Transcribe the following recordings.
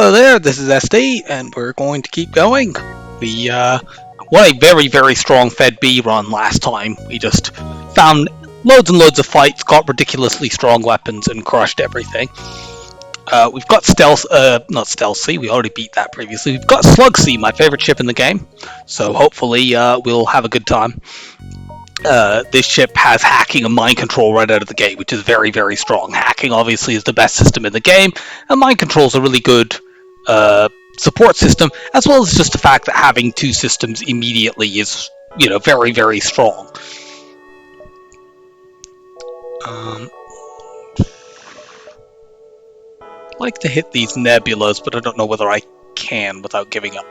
Hello there, this is SD, and we're going to keep going. We won a very, very strong Fed B run last time. We just found loads and loads of fights, got ridiculously strong weapons, and crushed everything. We've got not Stealth C, we already beat that previously. We've got Slug C, my favorite ship in the game, so hopefully we'll have a good time. This ship has hacking and mind control right out of the gate, which is very, very strong. Hacking obviously is the best system in the game, and mind control is a really good support system, as well as just the fact that having two systems immediately is, very, very strong. I'd like to hit these nebulas, but I don't know whether I can without giving up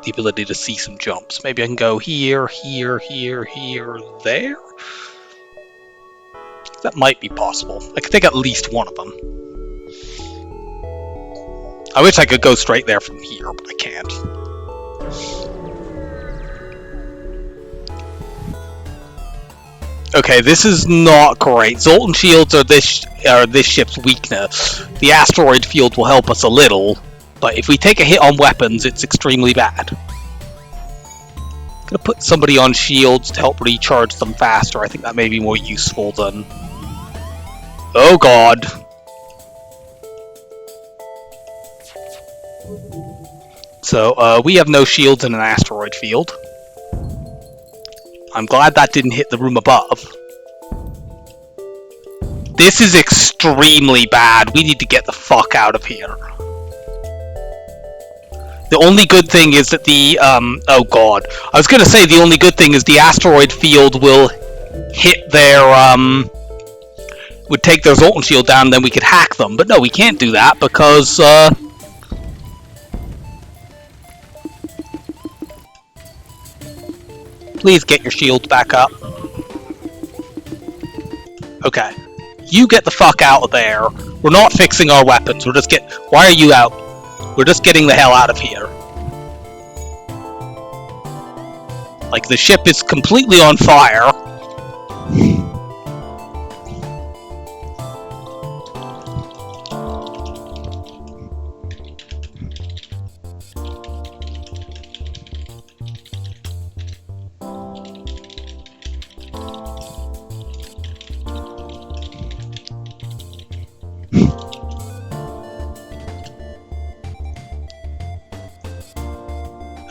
the ability to see some jumps. Maybe I can go here, here, here, here, there? That might be possible. I could take at least one of them. I wish I could go straight there from here, but I can't. Okay, this is not great. Zoltan shields are this ship's weakness. The asteroid field will help us a little, but if we take a hit on weapons, it's extremely bad. I'm gonna put somebody on shields to help recharge them faster. I think that may be more useful than... Oh god! So, we have no shields in an asteroid field. I'm glad that didn't hit the room above. This is extremely bad. We need to get the fuck out of here. The only good thing is that the, oh god. I was gonna say the only good thing is the asteroid field will hit their, would take their Zoltan shield down and then we could hack them. But no, we can't do that because, please get your shields back up. Okay. You get the fuck out of there. We're not fixing our weapons. We're just Why are you out? We're just getting the hell out of here. Like, the ship is completely on fire.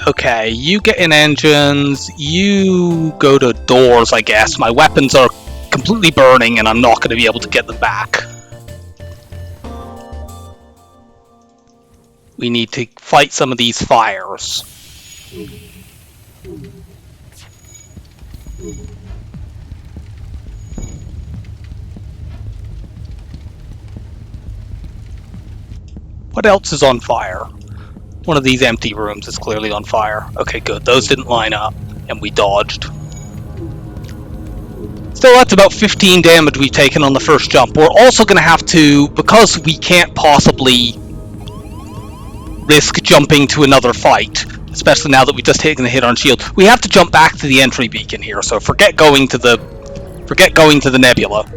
Okay, you get in engines, you go to doors, I guess. My weapons are completely burning and I'm not going to be able to get them back. We need to fight some of these fires. What else is on fire? One of these empty rooms is clearly on fire. Okay, good. Those didn't line up, and we dodged. Still, that's about 15 damage we've taken on the first jump. We're also going to have to, because we can't possibly risk jumping to another fight, especially now that we've just taken a hit on shield, we have to jump back to the entry beacon here, so forget going to the nebula.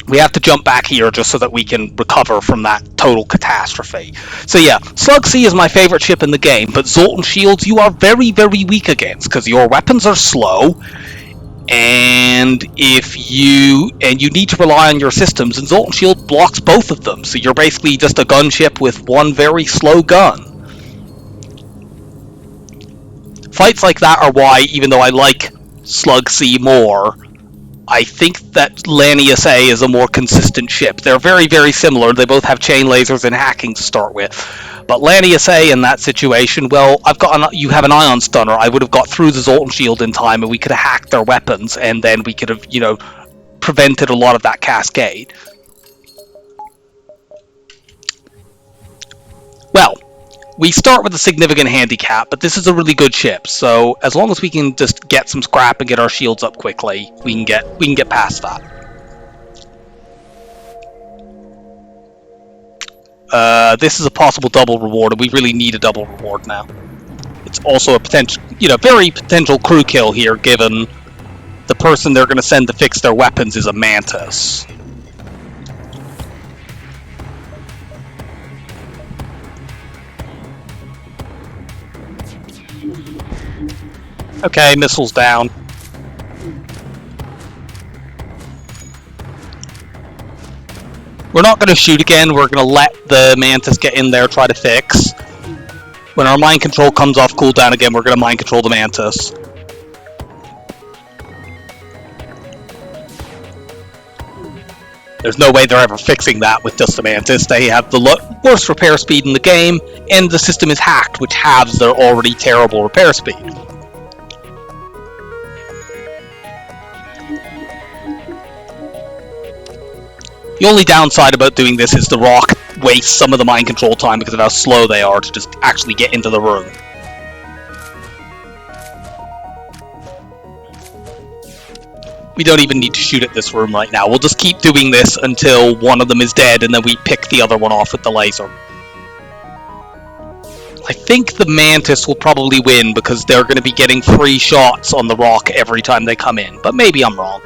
We have to jump back here just so that we can recover from that total catastrophe. So yeah, Slug C is my favorite ship in the game, but Zoltan shields you are very, very weak against, because your weapons are slow, and you need to rely on your systems, and Zoltan shield blocks both of them, so you're basically just a gunship with one very slow gun. Fights like that are why, even though I like Slug C more, I think that Lanius A is a more consistent ship. They're very, very similar. They both have chain lasers and hacking to start with. But Lanius A in that situation, well, you have an ion stunner. I would have got through the Zoltan shield in time and we could have hacked their weapons and then we could have, prevented a lot of that cascade. Well, we start with a significant handicap, but this is a really good ship, so as long as we can just get some scrap and get our shields up quickly, we can get past that. This is a possible double reward, and we really need a double reward now. It's also a potential, very potential crew kill here, given the person they're going to send to fix their weapons is a mantis. Okay, missiles down. We're not going to shoot again, we're going to let the Mantis get in there, try to fix. When our mind control comes off cooldown again, we're going to mind control the Mantis. There's no way they're ever fixing that with just the Mantis. They have the worst repair speed in the game, and the system is hacked, which halves their already terrible repair speed. The only downside about doing this is the rock wastes some of the mind control time because of how slow they are to just actually get into the room. We don't even need to shoot at this room right now. We'll just keep doing this until one of them is dead and then we pick the other one off with the laser. I think the Mantis will probably win because they're going to be getting free shots on the rock every time they come in, but maybe I'm wrong.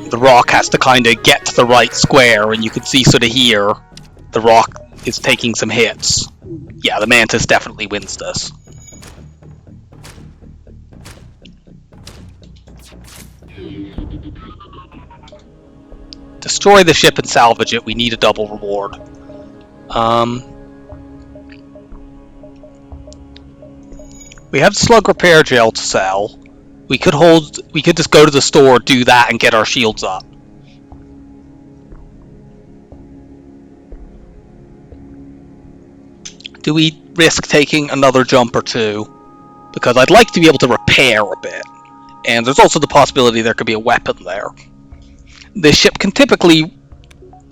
The rock has to kind of get to the right square, and you can see sort of here, the rock is taking some hits. Yeah, the Mantis definitely wins this. Destroy the ship and salvage it. We need a double reward. We have slug repair gel to sell. We could just go to the store, do that, and get our shields up. Do we risk taking another jump or two? Because I'd like to be able to repair a bit. And there's also the possibility there could be a weapon there. This ship can typically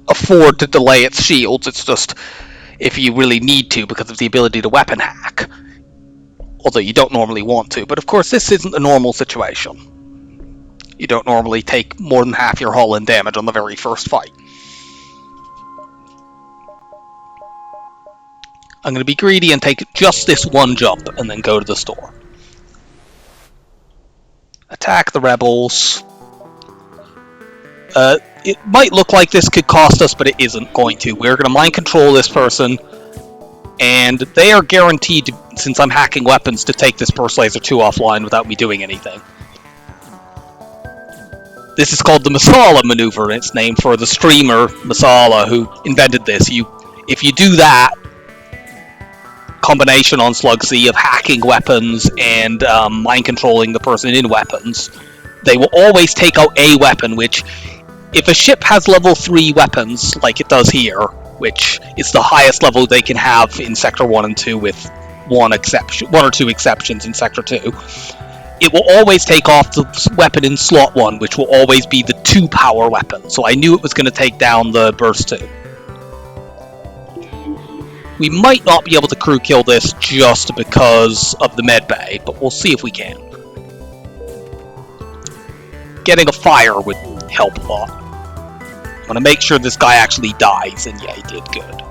afford to delay its shields. It's just if you really need to because of the ability to weapon hack. Although you don't normally want to, but of course this isn't a normal situation. You don't normally take more than half your hull in damage on the very first fight. I'm going to be greedy and take just this one jump and then go to the store. Attack the rebels. It might look like this could cost us, but it isn't going to. We're going to mind control this person. And they are guaranteed, to, since I'm hacking weapons, to take this Burst Laser 2 offline without me doing anything. This is called the Masala maneuver, and it's named for the streamer Masala who invented this. If you do that combination on Slug C of hacking weapons and mind controlling the person in weapons, they will always take out a weapon, which, if a ship has level 3 weapons, like it does here, which is the highest level they can have in Sector 1 and 2 with one or two exceptions in Sector 2. It will always take off the weapon in Slot 1, which will always be the 2-power weapon. So I knew it was going to take down the Burst 2. We might not be able to crew kill this just because of the med bay, but we'll see if we can. Getting a fire would help a lot. I'm going to make sure this guy actually dies, and yeah, he did good.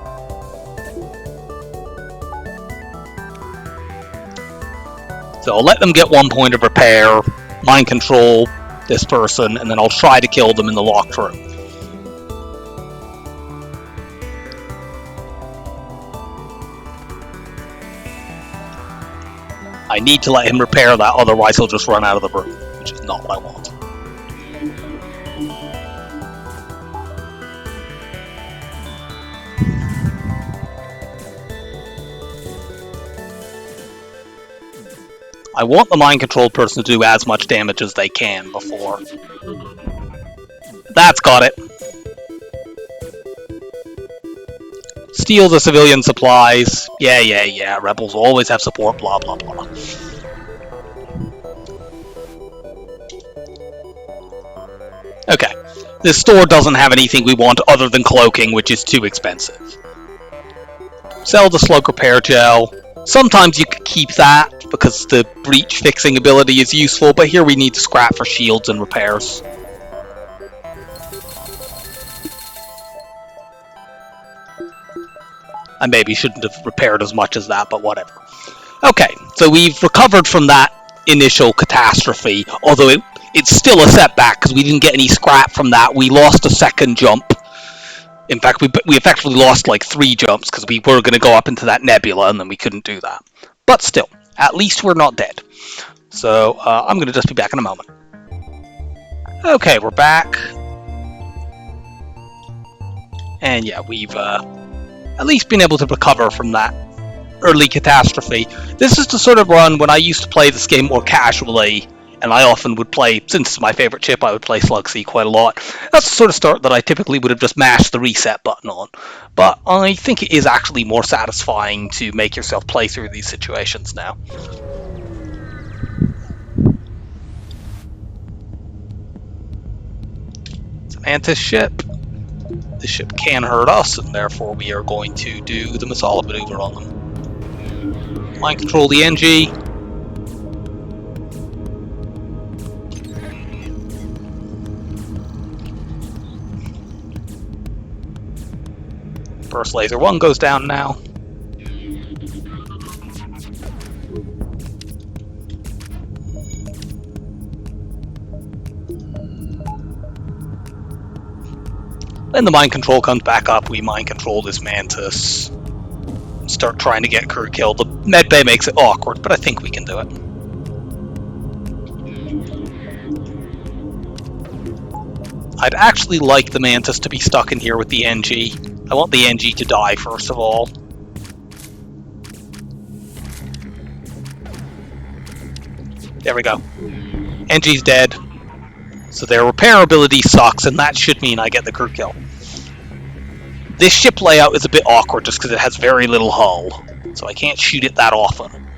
So I'll let them get 1 point of repair, mind control this person, and then I'll try to kill them in the locked room. I need to let him repair that, otherwise he'll just run out of the room, which is not what I want. I want the mind-controlled person to do as much damage as they can before. That's got it. Steal the civilian supplies. Yeah. Rebels always have support, blah, blah, blah. Okay. This store doesn't have anything we want other than cloaking, which is too expensive. Sell the slug repair gel. Sometimes you could keep that, because the breach fixing ability is useful, but here we need to scrap for shields and repairs. I maybe shouldn't have repaired as much as that, but whatever. Okay, so we've recovered from that initial catastrophe, although it's still a setback, because we didn't get any scrap from that. We lost a second jump. In fact, we effectively lost like 3 jumps because we were going to go up into that nebula and then we couldn't do that. But still, at least we're not dead. So I'm going to just be back in a moment. Okay, we're back. And yeah, we've at least been able to recover from that early catastrophe. This is the sort of run when I used to play this game more casually, and I often would play, since it's my favorite chip, I would play Slug C quite a lot. That's the sort of start that I typically would have just mashed the reset button on. But I think it is actually more satisfying to make yourself play through these situations now. It's an Mantis ship. This ship can hurt us, and therefore we are going to do the Masala maneuver on them. Mind control the NG. Burst Laser 1 goes down now. When the mind control comes back up, we mind control this Mantis. Start trying to get crew killed. The medbay makes it awkward, but I think we can do it. I'd actually like the Mantis to be stuck in here with the NG. I want the NG to die, first of all. There we go. NG's dead. So their repair ability sucks, and that should mean I get the crew kill. This ship layout is a bit awkward just because it has very little hull, so I can't shoot it that often.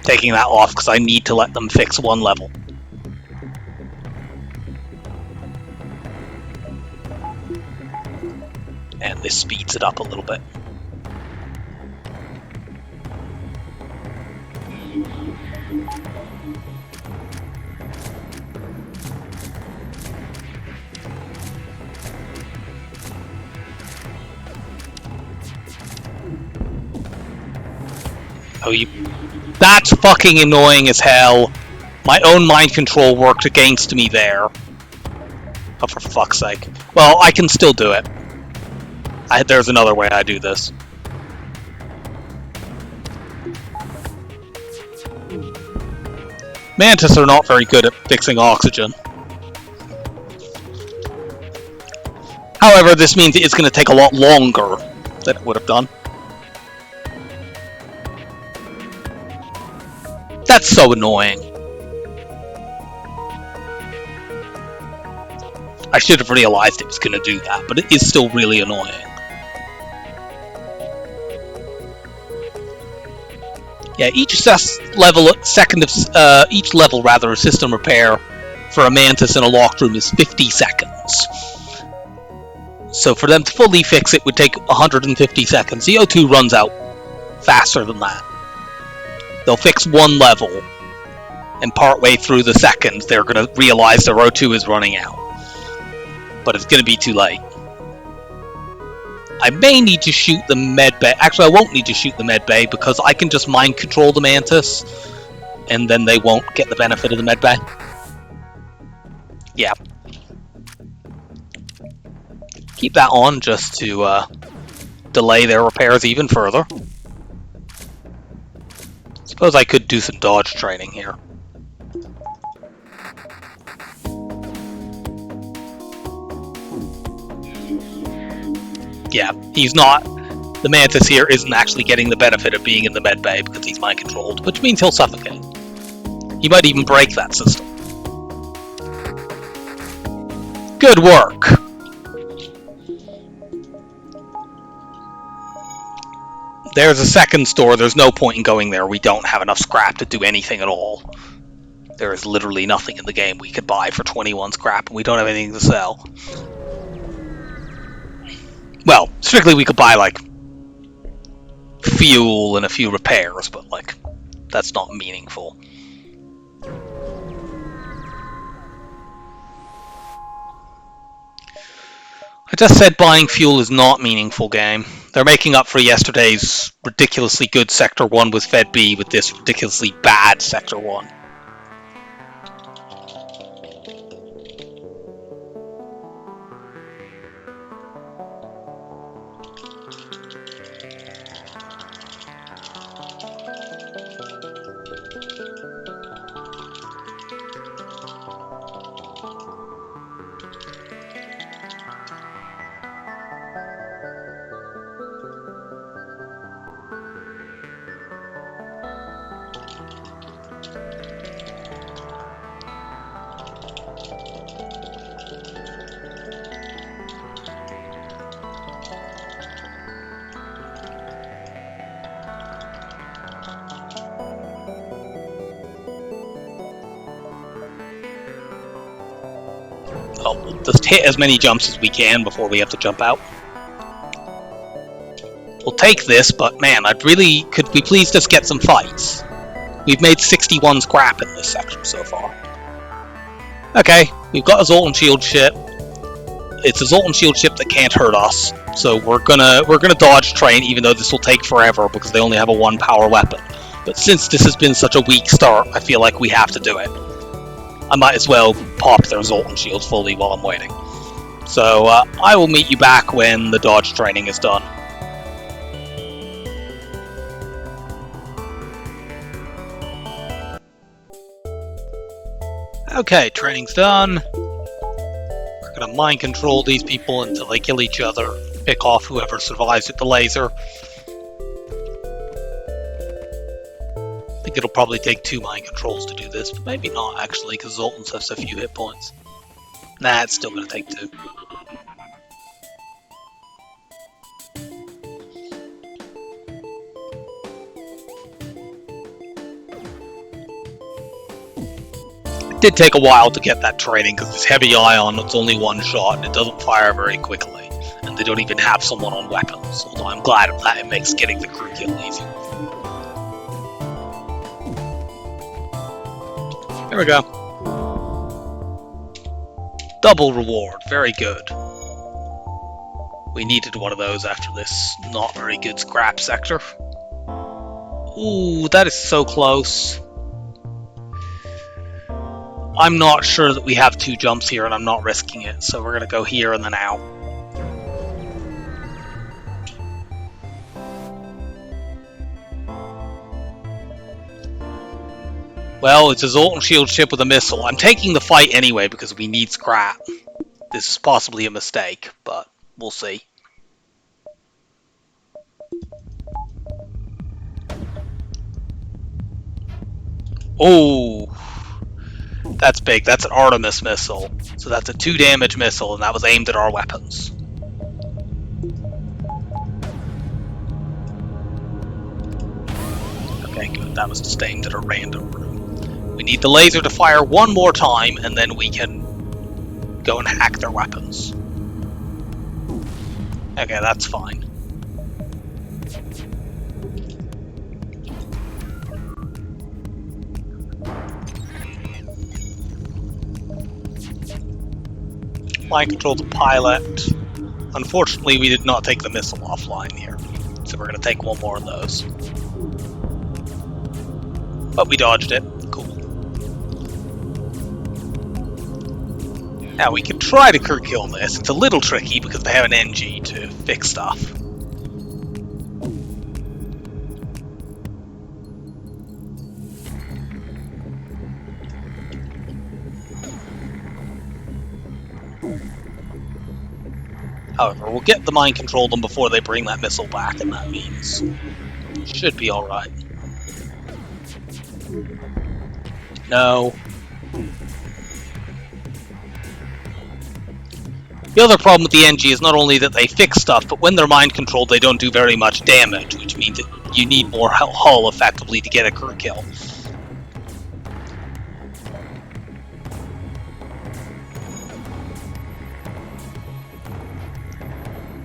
Taking that off because I need to let them fix one level. And this speeds it up a little bit. Oh, that's fucking annoying as hell. My own mind control worked against me there. Oh, for fuck's sake. Well, I can still do it. There's another way I do this. Mantis are not very good at fixing oxygen. However, this means it's going to take a lot longer than it would have done. That's so annoying. I should have realized it was going to do that, but it is still really annoying. Yeah, each level of system repair for a Mantis in a locked room is 50 seconds. So for them to fully fix it would take 150 seconds. The O2 runs out faster than that. They'll fix one level, and partway through the second, they're going to realize their O2 is running out. But it's going to be too late. I may need to shoot the medbay. Actually, I won't need to shoot the medbay because I can just mind control the Mantis, and then they won't get the benefit of the medbay. Yeah. Keep that on just to delay their repairs even further. Suppose I could do some dodge training here. Yeah, he's not. The Mantis here isn't actually getting the benefit of being in the medbay because he's mind controlled, which means he'll suffocate. He might even break that system. Good work! There's a second store. There's no point in going there. We don't have enough scrap to do anything at all. There is literally nothing in the game we could buy for 21 scrap, and we don't have anything to sell. Well, strictly we could buy, like, fuel and a few repairs, but, like, that's not meaningful. I just said buying fuel is not meaningful, game. They're making up for yesterday's ridiculously good Sector 1 with Fed B with this ridiculously bad Sector 1. Well, we'll just hit as many jumps as we can before we have to jump out. We'll take this, but man, could we please just get some fights? We've made 61 scrap in this section so far. Okay, we've got a Zoltan shield ship. It's a Zoltan shield ship that can't hurt us, so we're gonna dodge train, even though this will take forever because they only have a 1 power weapon. But since this has been such a weak start, I feel like we have to do it. I might as well pop their Zoltan shield fully while I'm waiting. So I will meet you back when the dodge training is done. Okay, training's done. We're gonna mind control these people until they kill each other. Pick off whoever survives with the laser. I think it'll probably take 2 mind controls to do this, but maybe not actually, because Zoltans have so few hit points. Nah, it's still gonna take 2. It did take a while to get that training because it's heavy ion, it's only 1 shot, and it doesn't fire very quickly. And they don't even have someone on weapons, although I'm glad of that, it makes getting the crew kill easier. There we go. Double reward, very good. We needed one of those after this not very good scrap sector. Ooh, that is so close. I'm not sure that we have 2 jumps here, and I'm not risking it, so we're gonna go here and then out. Well, it's a Zoltan shield ship with a missile. I'm taking the fight anyway because we need scrap. This is possibly a mistake, but we'll see. Oh, that's big. That's an Artemis missile. So that's a 2 damage missile, and that was aimed at our weapons. Okay, good. That was just aimed at a random room. We need the laser to fire 1 more time, and then we can go and hack their weapons. Okay, that's fine. Mind control the pilot. Unfortunately, we did not take the missile offline here, so we're going to take 1 more of those. But we dodged it. Cool. Now we can try to crew kill this. It's a little tricky because they have an NG to fix stuff. However, we'll get the mind control them before they bring that missile back, and that means should be alright. No. The other problem with the NG is not only that they fix stuff, but when they're mind controlled they don't do very much damage, which means that you need more hull effectively to get a crew kill.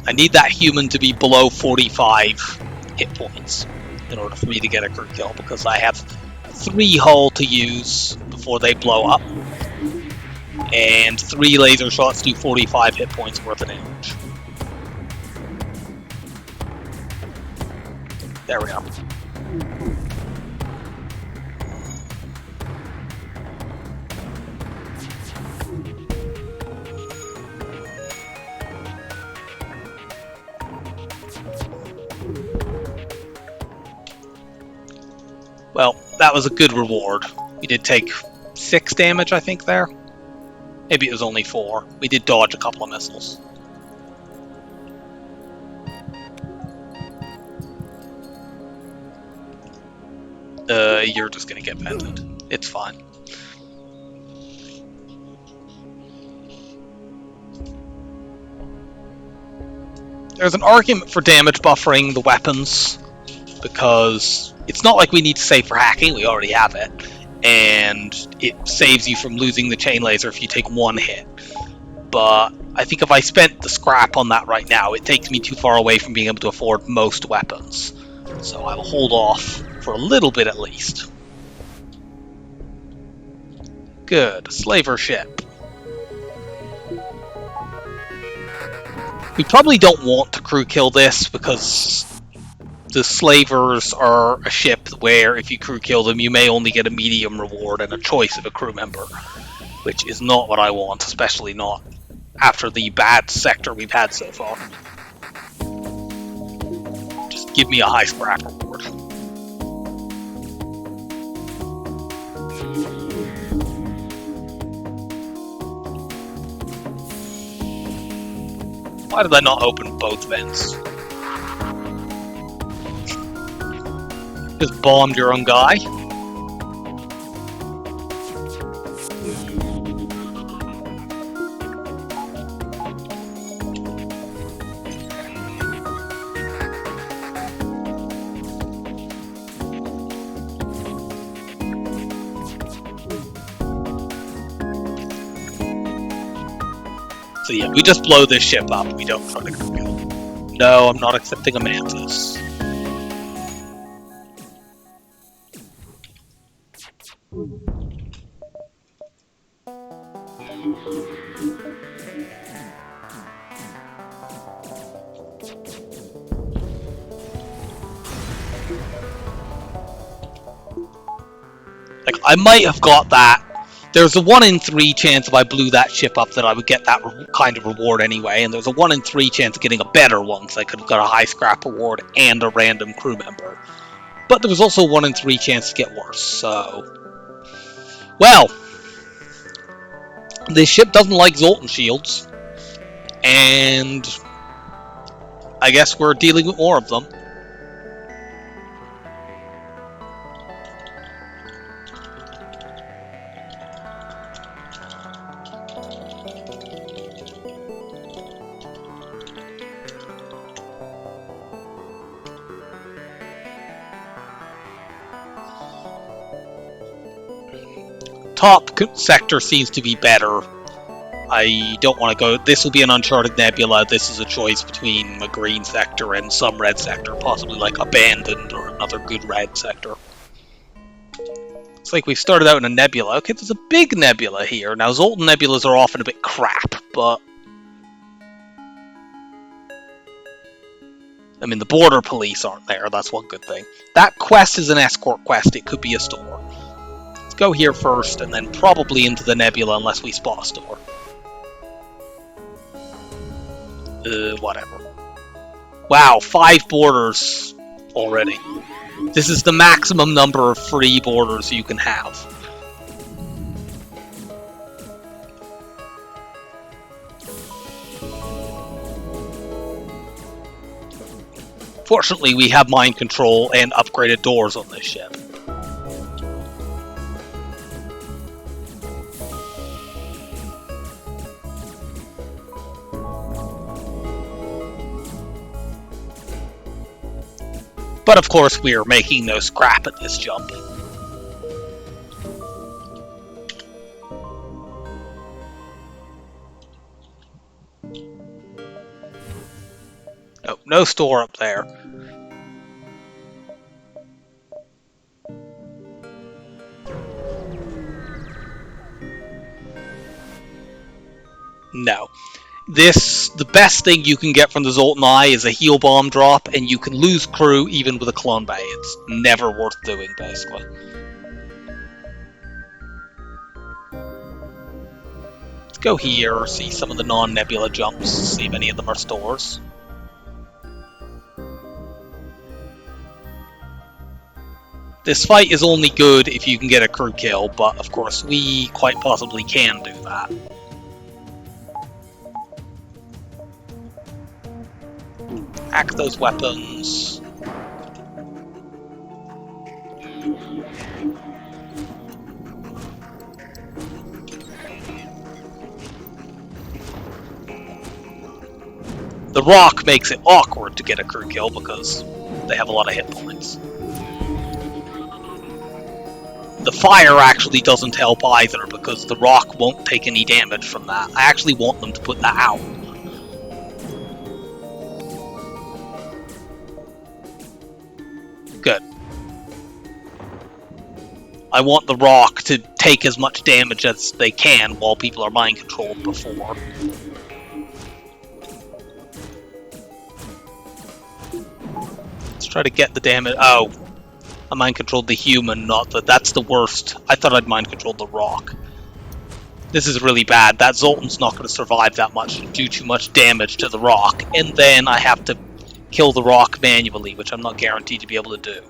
I need that human to be below 45 hit points in order for me to get a crew kill, because I have 3 hull to use before they blow up, and 3 laser shots do 45 hit points worth of damage. There we go. Well, that was a good reward. We did take 6 damage, I think, there. Maybe it was only 4. We did dodge a couple of missiles. You're just gonna get vented. It's fine. There's an argument for damage buffering the weapons, because it's not like we need to save for hacking, we already have it. And it saves you from losing the chain laser if you take 1 hit. but I think if I spent the scrap on that right now, it takes me too far away from being able to afford most weapons. So I will hold off for a little bit at least. Good. Slaver ship. We probably don't want to crew kill this because the slavers are a ship where if you crew kill them, you may only get a medium reward and a choice of a crew member, which is not what I want, especially not after the bad sector we've had so far. Just give me a high scrap reward. Why did I not open both vents? Just bombed your own guy. So yeah, we just blow this ship up. We don't try to crew kill. No, I'm not accepting a mantis. Like, I might have got that. There's a 1 in 3 chance if I blew that ship up that I would get that kind of reward anyway, and there's a 1 in 3 chance of getting a better one, so I could have got a high scrap reward and a random crew member. But there was also a 1 in 3 chance to get worse, so... Well, this ship doesn't like Zoltan shields, and I guess we're dealing with more of them. Top sector seems to be better. I don't want to go... This will be an Uncharted Nebula. This is a choice between a green sector and some red sector. Possibly like Abandoned or another good red sector. Looks like we've started out in a nebula. Okay, there's a big nebula here. Now, Zoltan nebulas are often a bit crap, but... I mean, the border police aren't there. That's one good thing. That quest is an escort quest. It could be a store. Let's go here first, and then probably into the nebula unless we spot a store. Whatever. Wow, 5 borders already. This is the maximum number of free borders you can have. Fortunately, we have mind control and upgraded doors on this ship. But of course, we are making no scrap at this jump. Oh, no store up there. No. The best thing you can get from the Zoltan Eye is a heal bomb drop, and you can lose crew even with a clone bay. It's never worth doing, basically. Let's go here, see some of the non-nebula jumps, see if any of them are stores. This fight is only good if you can get a crew kill, but of course we quite possibly can do that. Hack those weapons. The rock makes it awkward to get a crew kill because they have a lot of hit points. The fire actually doesn't help either, because the rock won't take any damage from that. I actually want them to put that out. Good. I want the rock to take as much damage as they can while people are mind controlled before. Let's try to get the damage. Oh, I mind controlled the human, not the. That's the worst. I thought I'd mind controlled the rock. This is really bad. That Zoltan's not going to survive that much, do too much damage to the rock, and then I have to kill the rock manually, which I'm not guaranteed to be able to do.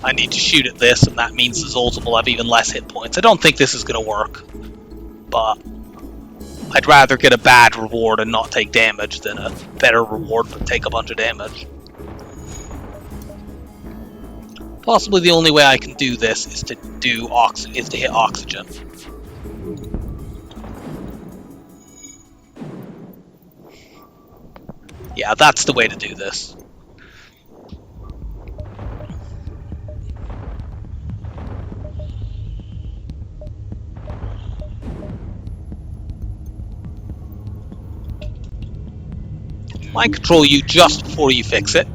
I need to shoot at this, and that means the Zoltan will have even less hit points. I don't think this is going to work, but I'd rather get a bad reward and not take damage than a better reward but take a bunch of damage. Possibly the only way I can do this is to hit oxygen. Yeah, that's the way to do this. Mind control you just before you fix it.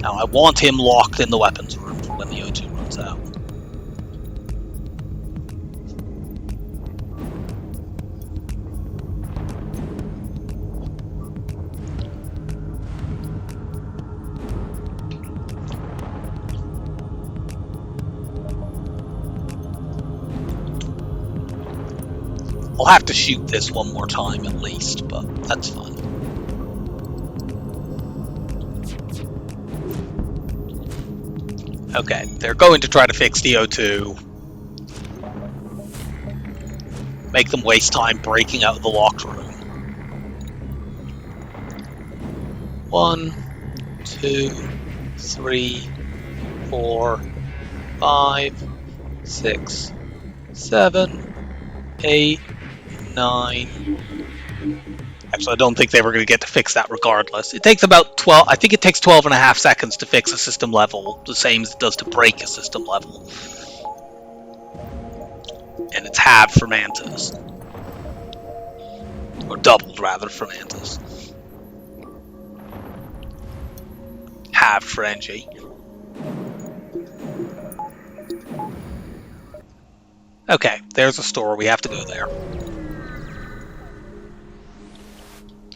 Now I want him locked in the weapons room when the O2 runs out. I'll have to shoot this one more time at least, but that's fine. Okay, they're going to try to fix the O2. Make them waste time breaking out of the locked room. 1, 2, 3, 4, 5, 6, 7, 8, 9. Actually, I don't think they were going to get to fix that regardless. It takes about 12, I think it takes 12 and a half seconds to fix a system level, the same as it does to break a system level. And it's halved for Mantis. Or doubled, rather, for Mantis. Halved for NG. Okay, there's a store, we have to go there.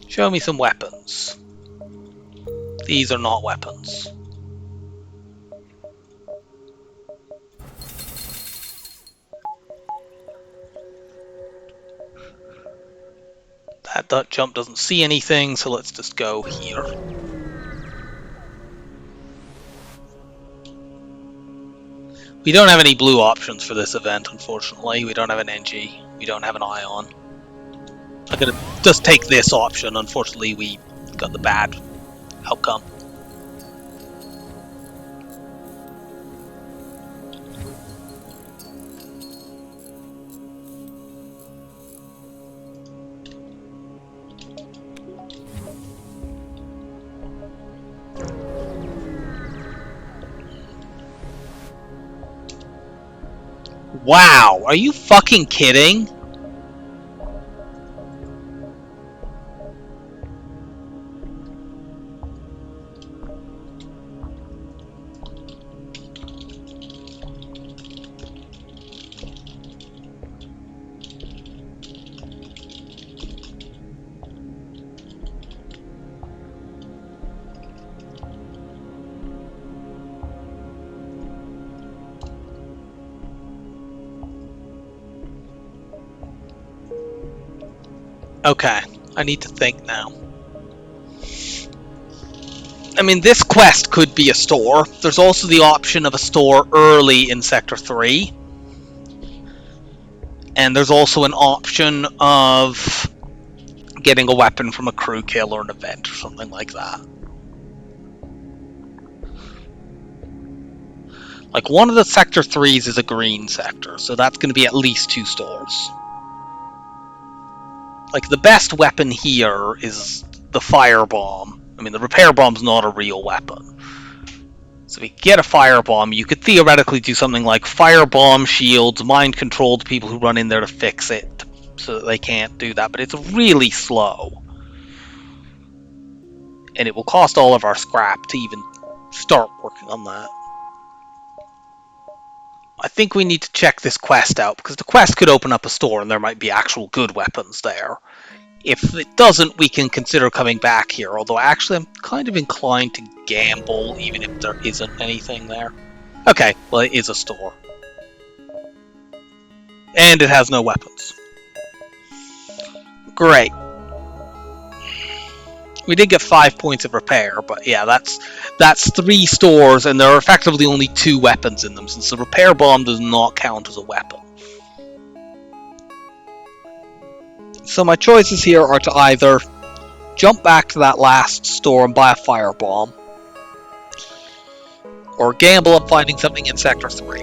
Show me some weapons. These are not weapons. That jump doesn't see anything, so let's just go here. We don't have any blue options for this event, unfortunately. We don't have an NG. We don't have an Ion. I'm gonna just take this option. Unfortunately, we got the bad outcome. Wow, are you fucking kidding? Okay, I need to think now. I mean, this quest could be a store. There's also the option of a store early in Sector 3. And there's also an option of getting a weapon from a crew kill or an event or something like that. Like, one of the Sector 3s is a green sector, so that's going to be at least 2 stores. Like, the best weapon here is the firebomb. I mean, the repair bomb's not a real weapon. So if you get a firebomb, you could theoretically do something like firebomb shields, mind-control the people who run in there to fix it, so that they can't do that, but it's really slow. And it will cost all of our scrap to even start working on that. I think we need to check this quest out, because the quest could open up a store and there might be actual good weapons there. If it doesn't, we can consider coming back here, although actually I'm kind of inclined to gamble, even if there isn't anything there. Okay, well, it is a store. And it has no weapons. Great. We did get 5 points of repair, but yeah, that's 3 stores, and there are effectively only 2 weapons in them, since the repair bomb does not count as a weapon. So my choices here are to either jump back to that last store and buy a firebomb, or gamble on finding something in Sector 3.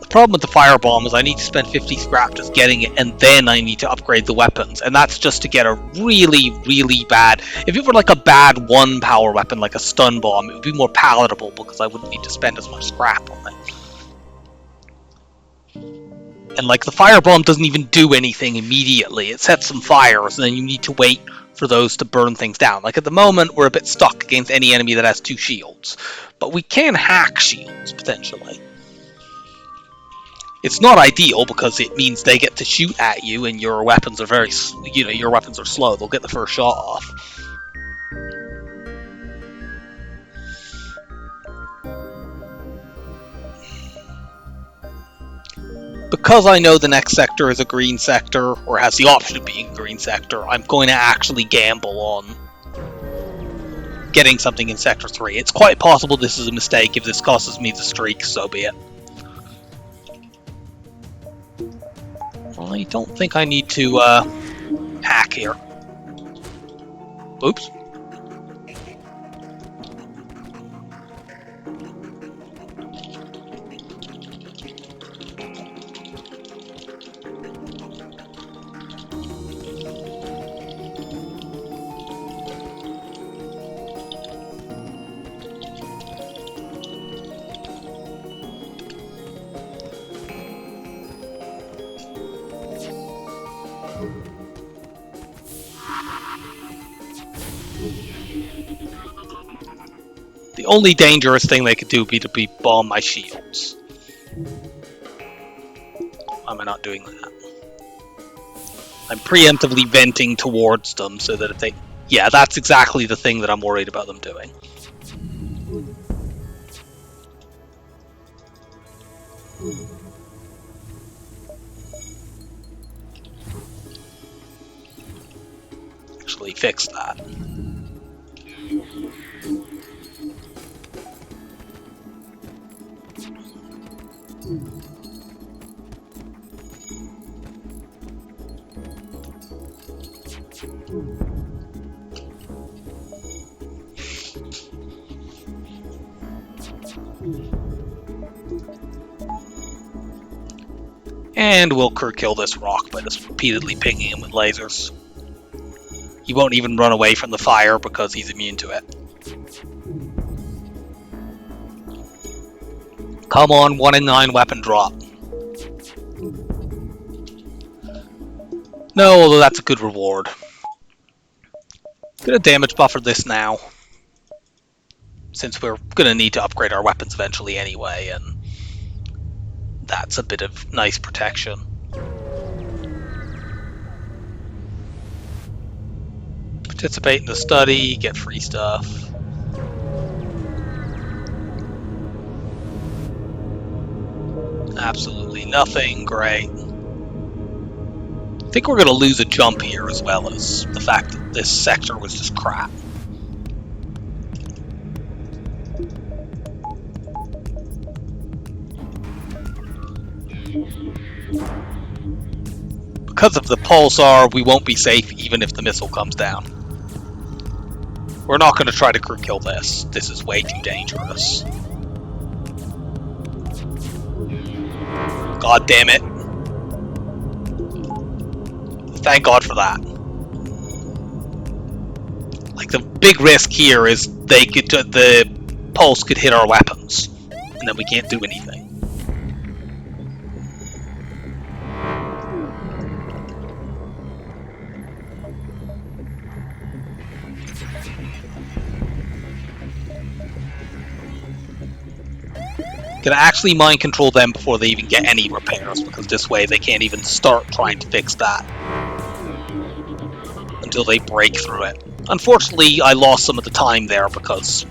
The problem with the firebomb is I need to spend 50 scrap just getting it, and then I need to upgrade the weapons, and that's just to get a really, really bad... If it were like a bad 1 power weapon, like a stun bomb, it would be more palatable because I wouldn't need to spend as much scrap on it. And like, the firebomb doesn't even do anything immediately. It sets some fires, and then you need to wait for those to burn things down. Like, at the moment, we're a bit stuck against any enemy that has 2 shields. But we can hack shields, potentially. It's not ideal because it means they get to shoot at you, and your weapons are very, your weapons are slow. They'll get the first shot off. Because I know the next sector is a green sector, or has the option of being a green sector, I'm going to actually gamble on getting something in Sector 3. It's quite possible this is a mistake. If this costs me the streak, so be it. I don't think I need to hack here. Oops. The only dangerous thing they could do would be to bomb my shields. Why am I not doing that? I'm preemptively venting towards them so that if they... Yeah, that's exactly the thing that I'm worried about them doing. Actually fix that. And we'll kill this rock by just repeatedly pinging him with lasers. He won't even run away from the fire because he's immune to it. Come on, 1 in 9 weapon drop. No, although that's a good reward. Gonna damage buffer this now, since we're gonna need to upgrade our weapons eventually anyway, and that's a bit of nice protection. Participate in the study, get free stuff. Absolutely nothing. Great. I think we're going to lose a jump here, as well as the fact that this sector was just crap. Because of the pulsar, we won't be safe even if the missile comes down. We're not going to try to crew kill this. This is way too dangerous. God damn it. Thank God for that. Like, the big risk here is the pulse could hit our weapons, and then we can't do anything. Gonna actually mind control them before they even get any repairs, because this way they can't even start trying to fix that until they break through it. Unfortunately, I lost some of the time there because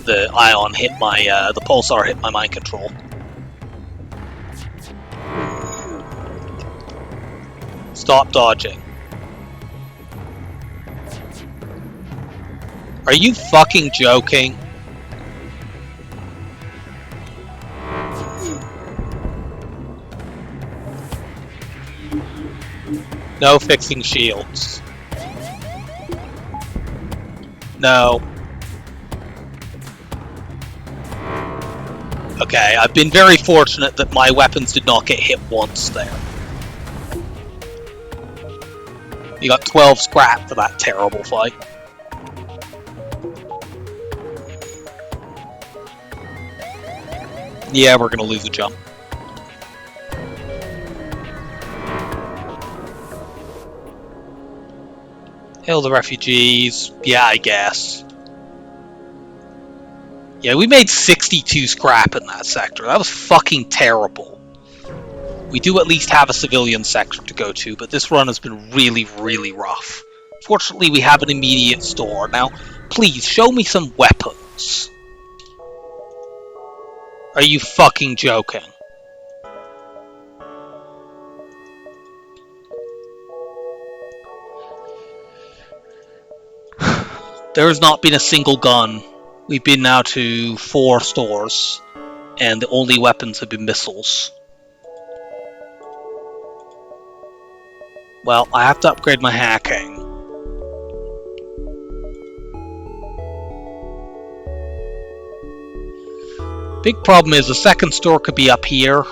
the ion hit my, the pulsar hit my mind control. Stop dodging. Are you fucking joking? No fixing shields. No. Okay, I've been very fortunate that my weapons did not get hit once there. You got 12 scrap for that terrible fight. Yeah, we're gonna lose a jump. Hail the refugees. Yeah, I guess. Yeah, we made 62 scrap in that sector. That was fucking terrible. We do at least have a civilian sector to go to, but this run has been really, really rough. Fortunately, we have an immediate store. Now, please, show me some weapons. Are you fucking joking? There has not been a single gun. We've been now to 4 stores, and the only weapons have been missiles. Well, I have to upgrade my hacking. Big problem is the second store could be up here.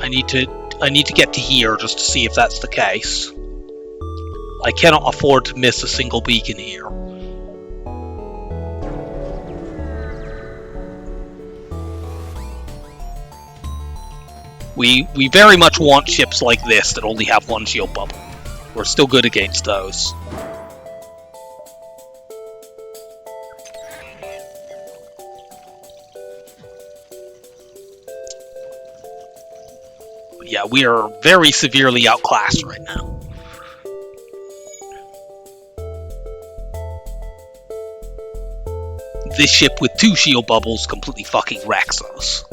I need to get to here just to see if that's the case. I cannot afford to miss a single beacon here. We very much want ships like this that only have one shield bubble. We're still good against those. But yeah, we are very severely outclassed right now. This ship with 2 shield bubbles completely fucking wrecks us.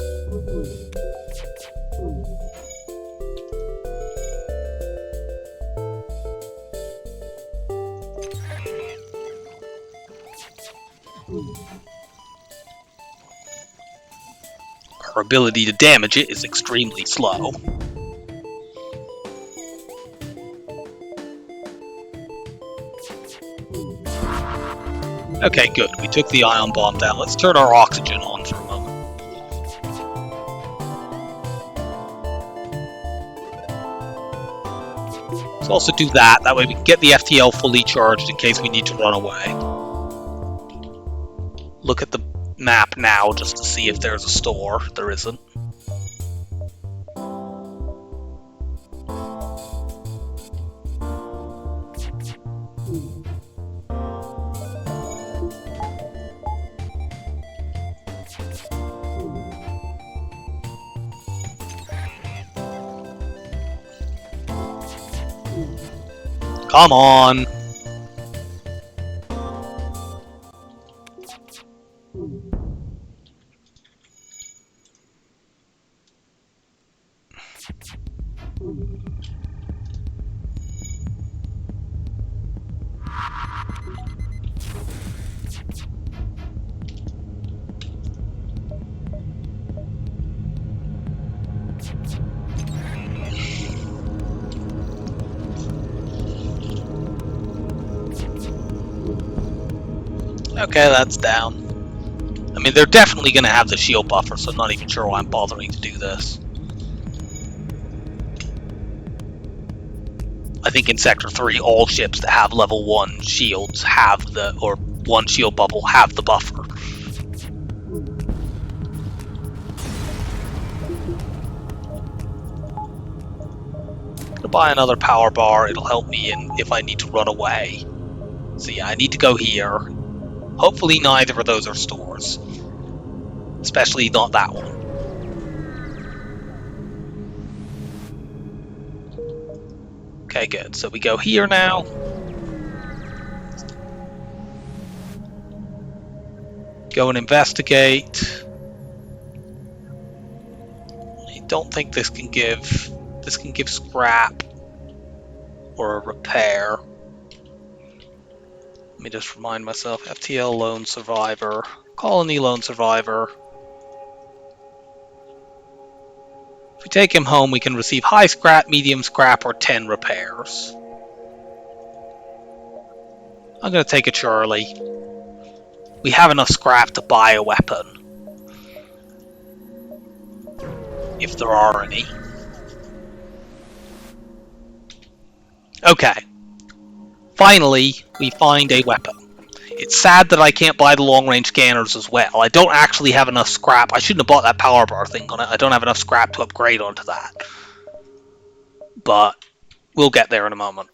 Our ability to damage it is extremely slow. Okay, good. We took the ion bomb down. Let's turn our oxygen on for a moment. Let's also do that. That way we can get the FTL fully charged in case we need to run away. Look at the map now just to see if there's a store. There isn't. Come on! Okay, that's down. I mean, they're definitely going to have the shield buffer, so I'm not even sure why I'm bothering to do this. I think in Sector 3, all ships that have level 1 shields have the, or 1 shield bubble have the buffer. Gonna buy another power bar, it'll help me in if I need to run away. So yeah, I need to go here. Hopefully neither of those are stores. Especially not that one. Okay, good. So we go here now. Go and investigate. I don't think this can give... This can give scrap. Or a repair. Let me just remind myself. FTL Lone Survivor. Colony Lone Survivor. If we take him home, we can receive high scrap, medium scrap, or 10 repairs. I'm going to take a Charlie. We have enough scrap to buy a weapon. If there are any. Okay. Finally, we find a weapon. It's sad that I can't buy the long-range scanners as well. I don't actually have enough scrap. I shouldn't have bought that power bar thing on it. I don't have enough scrap to upgrade onto that. But we'll get there in a moment.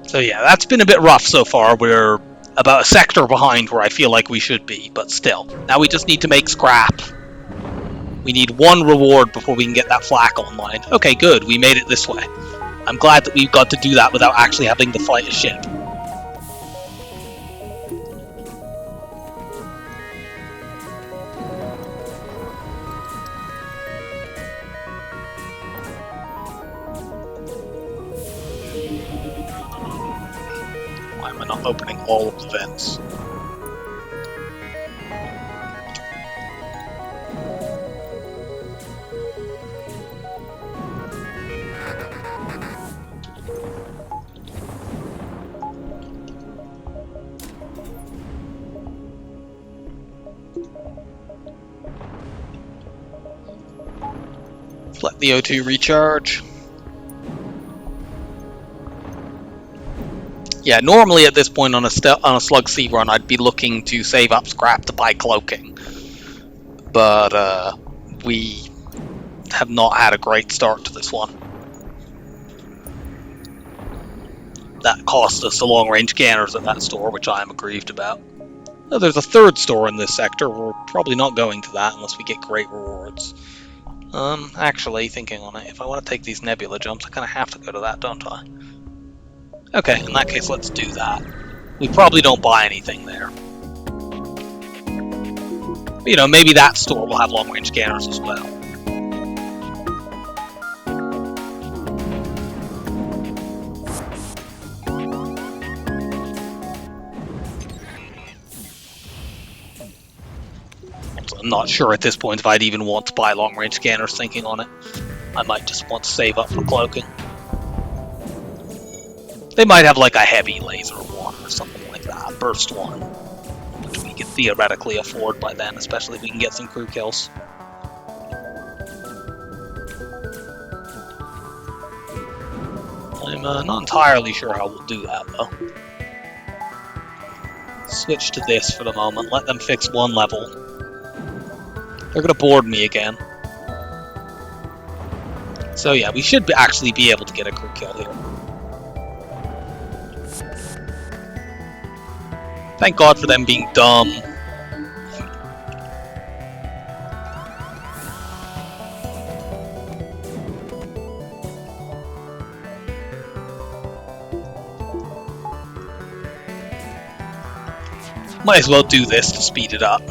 So yeah, that's been a bit rough so far. We're about a sector behind where I feel like we should be, but still. Now we just need to make scrap. We need 1 reward before we can get that flak online. Okay, good. We made it this way. I'm glad that we got to do that without actually having to fight a ship. Why am I not opening all of the vents? Let the O2 recharge. Yeah, normally at this point on a Slug C run, I'd be looking to save up scrap to buy cloaking. But we have not had a great start to this one. That cost us the long-range scanners at that store, which I am aggrieved about. Oh, there's a 3rd store in this sector. We're probably not going to that unless we get great rewards. Actually, thinking on it, if I want to take these nebula jumps, I kind of have to go to that, don't I? Okay, in that case, let's do that. We probably don't buy anything there. But, you know, maybe that store will have long-range scanners as well. I'm not sure at this point if I'd even want to buy long-range scanners thinking on it. I might just want to save up for cloaking. They might have like a heavy laser one or something like that, burst one, which we could theoretically afford by then, especially if we can get some crew kills. I'm not entirely sure how we'll do that though. Switch to this for the moment, let them fix 1 level. They're gonna board me again. So yeah, we should actually be able to get a crew kill here. Thank God for them being dumb. Might as well do this to speed it up.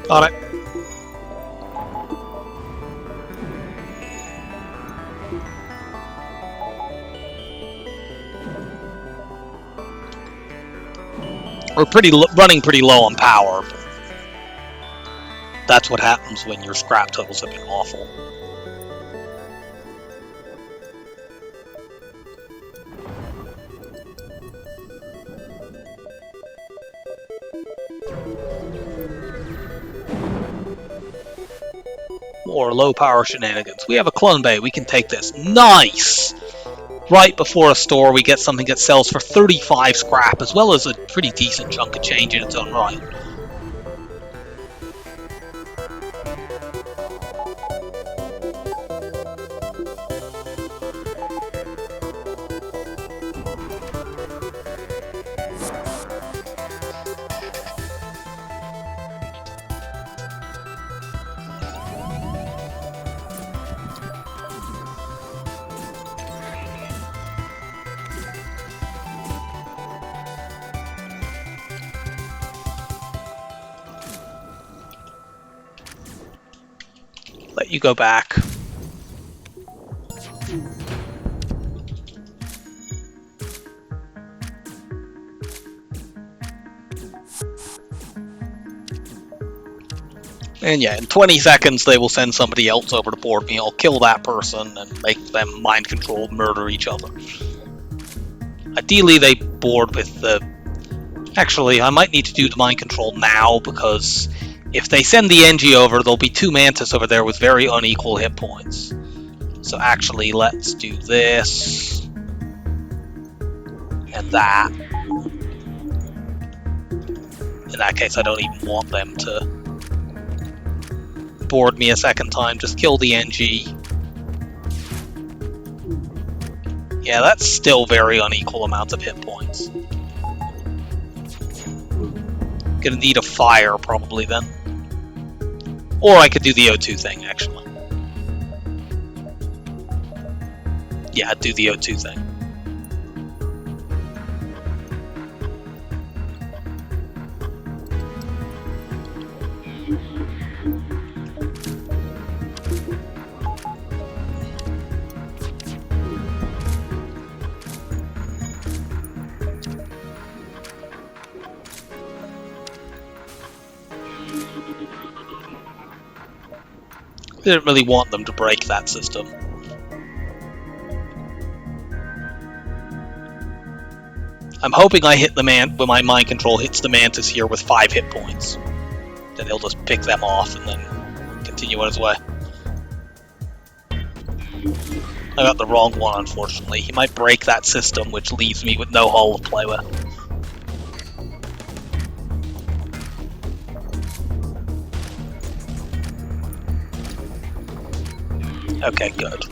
Got it. We're running pretty low on power. That's what happens when your scrap totals have been awful. More low power shenanigans. We have a clone bay. We can take this. Nice! Right before a store, we get something that sells for 35 scrap, as well as a pretty decent chunk of change in its own right. Let you go back. And yeah, in 20 seconds they will send somebody else over to board me. I'll kill that person and make them mind control, murder each other. Ideally they board with the... Actually, I might need to do the mind control now, because if they send the NG over, there'll be 2 Mantis over there with very unequal hit points. So actually, let's do this. And that. In that case, I don't even want them to board me a second time. Just kill the NG. Yeah, that's still very unequal amounts of hit points. Gonna need a fire, probably, then. Or I could do the O2 thing, actually. Yeah, I'd do the O2 thing. Didn't really want them to break that system. I'm hoping I hit the when my mind control hits the Mantis here with 5 hit points. Then he'll just pick them off and then continue on his way. I got the wrong one, unfortunately. He might break that system, which leaves me with no hull to play with. Okay, good.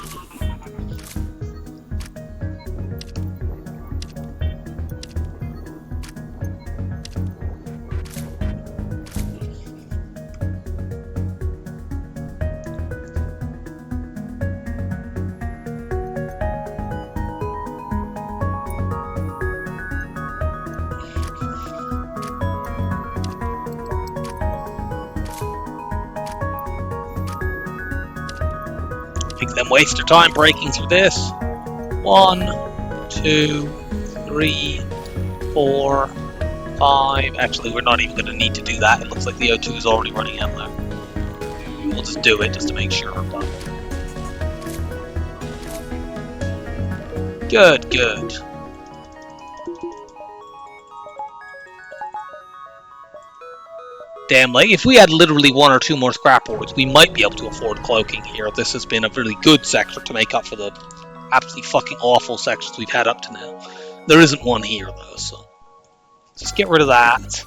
Make them waste their time breaking through this. 1, 2, 3, 4, 5. Actually, we're not even going to need to do that. It looks like the O2 is already running out there. We'll just do it just to make sure. But... Good, good. goddamn, like, if we had literally 1 or 2 more scrap boards, we might be able to afford cloaking here. This has been a really good sector to make up for the absolutely fucking awful sections we've had up to now. There isn't one here, though, so just get rid of that.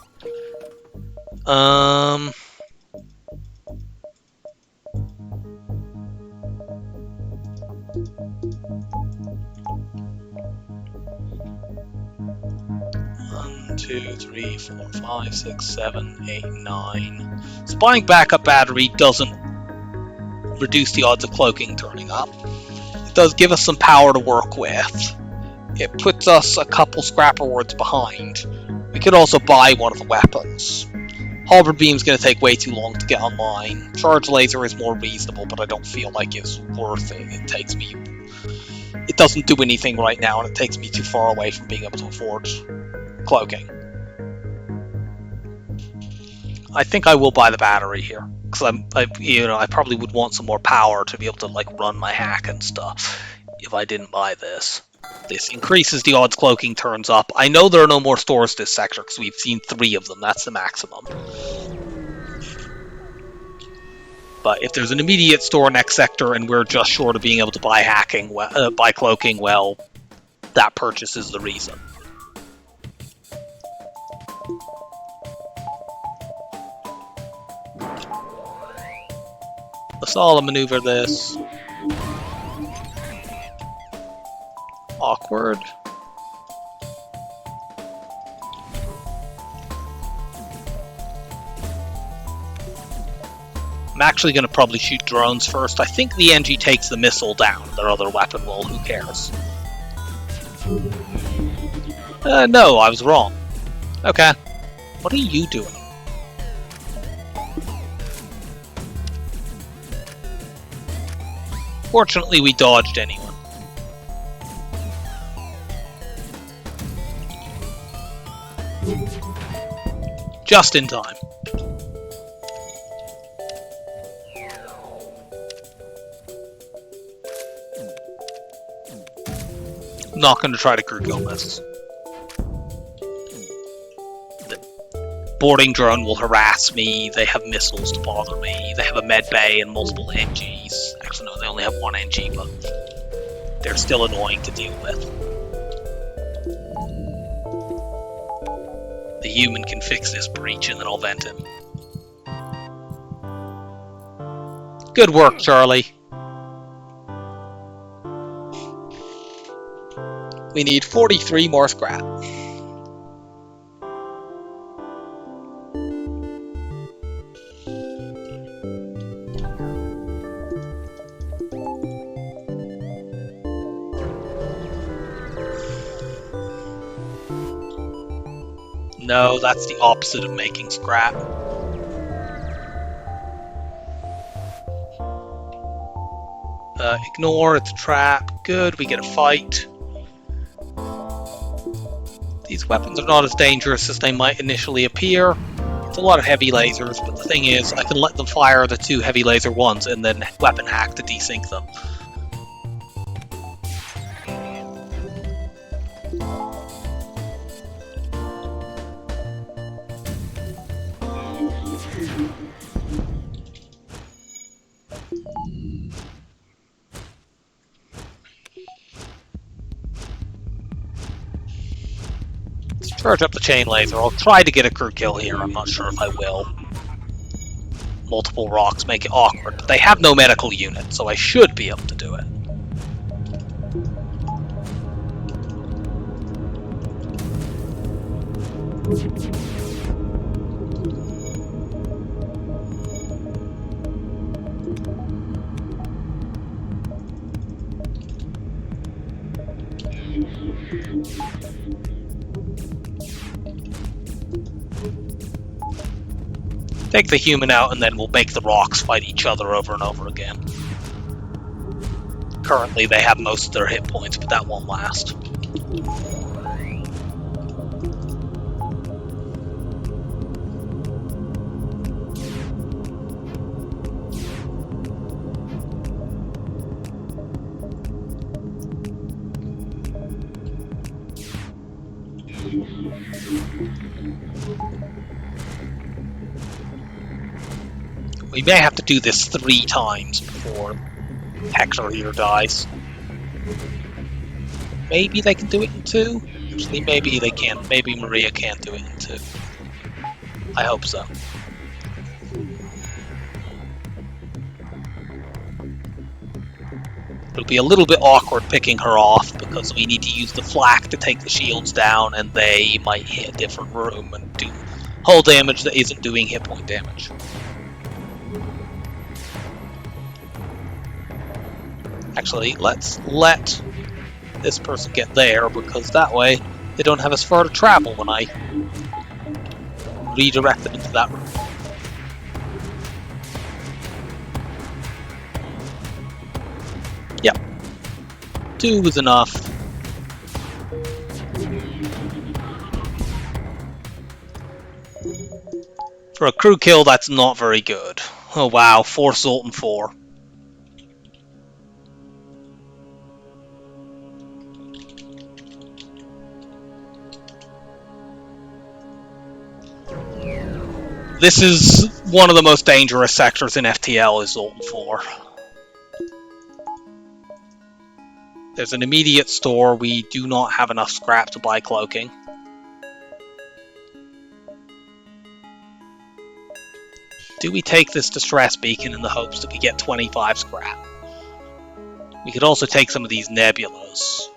2, 3, 4, 5, 6, 7, 8, 9. So buying backup battery doesn't reduce the odds of cloaking turning up. It does give us some power to work with. It puts us a couple scrap rewards behind. We could also buy one of the weapons. Halberd Beam's going to take way too long to get online. Charge Laser is more reasonable, but I don't feel like it's worth it. It doesn't do anything right now, and it takes me too far away from being able to afford cloaking. I think I will buy the battery here, because I probably would want some more power to be able to like run my hack and stuff if I didn't buy this. This increases the odds cloaking turns up. I know there are no more stores this sector because we've seen 3 of them. That's the maximum. But if there's an immediate store next sector and we're just short of being able to buy buy cloaking, well, that purchase is the reason. Let's all maneuver this. Awkward. I'm actually going to probably shoot drones first. I think the NG takes the missile down. Their other weapon will. Who cares? No, I was wrong. Okay. What are you doing? Fortunately, we dodged anyone. Just in time. I'm not going to try to crew kill this. The boarding drone will harass me. They have missiles to bother me. They have a med bay and multiple NGs. Actually, no, they only have 1 NG, but they're still annoying to deal with. The human can fix this breach and then I'll vent him. Good work, Charlie. We need 43 more scrap. No, that's the opposite of making scrap. Ignore, it's a trap. Good, we get a fight. These weapons are not as dangerous as they might initially appear. It's a lot of heavy lasers, but the thing is, I can let them fire the 2 heavy laser ones and then weapon hack to desync them. Charge up the chain laser. I'll try to get a crew kill here. I'm not sure if I will. Multiple rocks make it awkward, but they have no medical unit, so I should be able to do it. Take the human out and then we'll make the rocks fight each other over and over again. Currently they have most of their hit points, but that won't last. We may have to do this 3 times before Hector here dies. Maybe they can do it in 2? Actually, maybe they can't. Maybe Maria can't do it in 2. I hope so. It'll be a little bit awkward picking her off because we need to use the flak to take the shields down, and they might hit a different room and do hull damage that isn't doing hit point damage. Actually, let's let this person get there, because that way they don't have as far to travel when I redirect them into that room. Yep. 2 was enough. For a crew kill, that's not very good. Oh wow, 4 salt and 4. This is one of the most dangerous sectors in FTL, is Zoltan 4. There's an immediate store. We do not have enough scrap to buy cloaking. Do we take this distress beacon in the hopes that we get 25 scrap? We could also take some of these nebulas.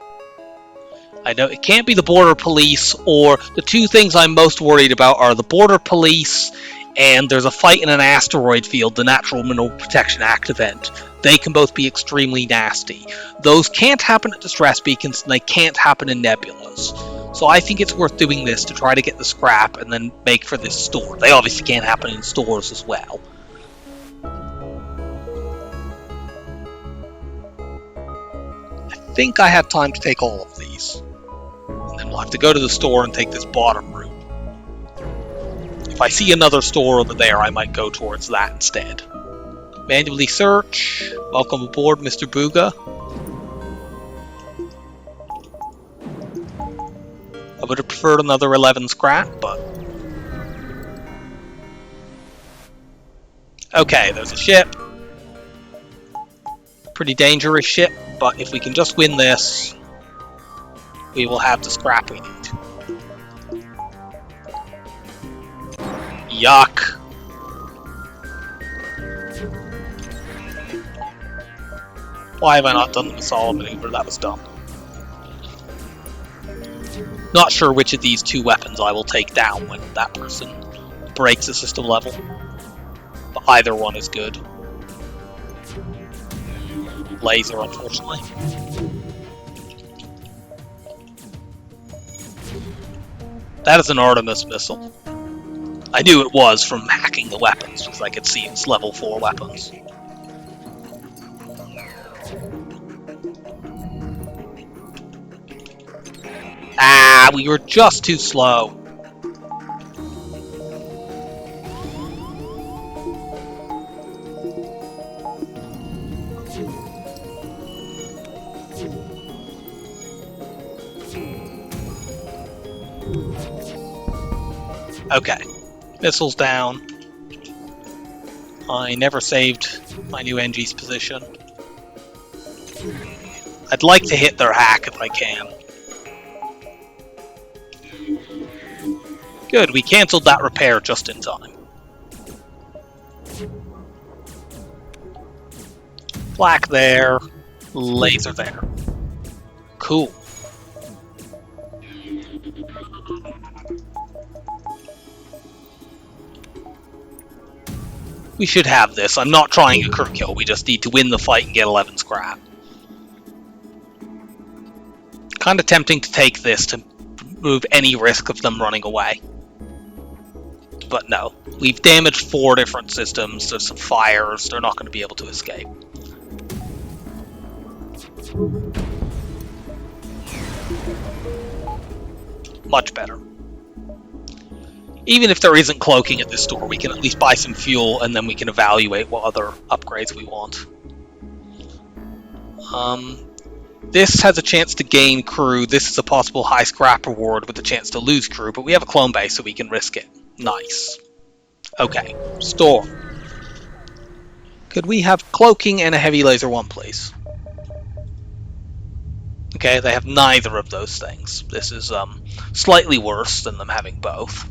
I know it can't be the border police, or the 2 things I'm most worried about are the border police and there's a fight in an asteroid field, the Natural Mineral Protection Act event. They can both be extremely nasty. Those can't happen at distress beacons, and they can't happen in nebulas. So I think it's worth doing this to try to get the scrap and then make for this store. They obviously can't happen in stores as well. I think I have time to take all of these. And then we'll have to go to the store and take this bottom route. If I see another store over there, I might go towards that instead. Manually search. Welcome aboard, Mr. Booga. I would have preferred another 11 scrap, but... Okay, there's a ship. Pretty dangerous ship, but if we can just win this, we will have the scrap we need. Yuck. Why have I not done the Masala maneuver? That was dumb. Not sure which of these 2 weapons I will take down when that person breaks the system level. But either one is good. Laser, unfortunately. That is an Artemis missile. I knew it was from hacking the weapons, because I could see it's level 4 weapons. Ah, we were just too slow. Okay, missiles down. I never saved my new NG's position. I'd like to hit their hack if I can. Good, we cancelled that repair just in time. Flak there, laser there. Cool. We should have this. I'm not trying a crew kill, we just need to win the fight and get 11 scrap. Kinda tempting to take this to remove any risk of them running away. But no, we've damaged 4 different systems, there's some fires, they're not going to be able to escape. Much better. Even if there isn't cloaking at this store, we can at least buy some fuel and then we can evaluate what other upgrades we want. This has a chance to gain crew. This is a possible high scrap reward with a chance to lose crew, but we have a clone base so we can risk it. Nice. Okay, store. Could we have cloaking and a heavy laser 1, please? Okay, they have neither of those things. This is slightly worse than them having both.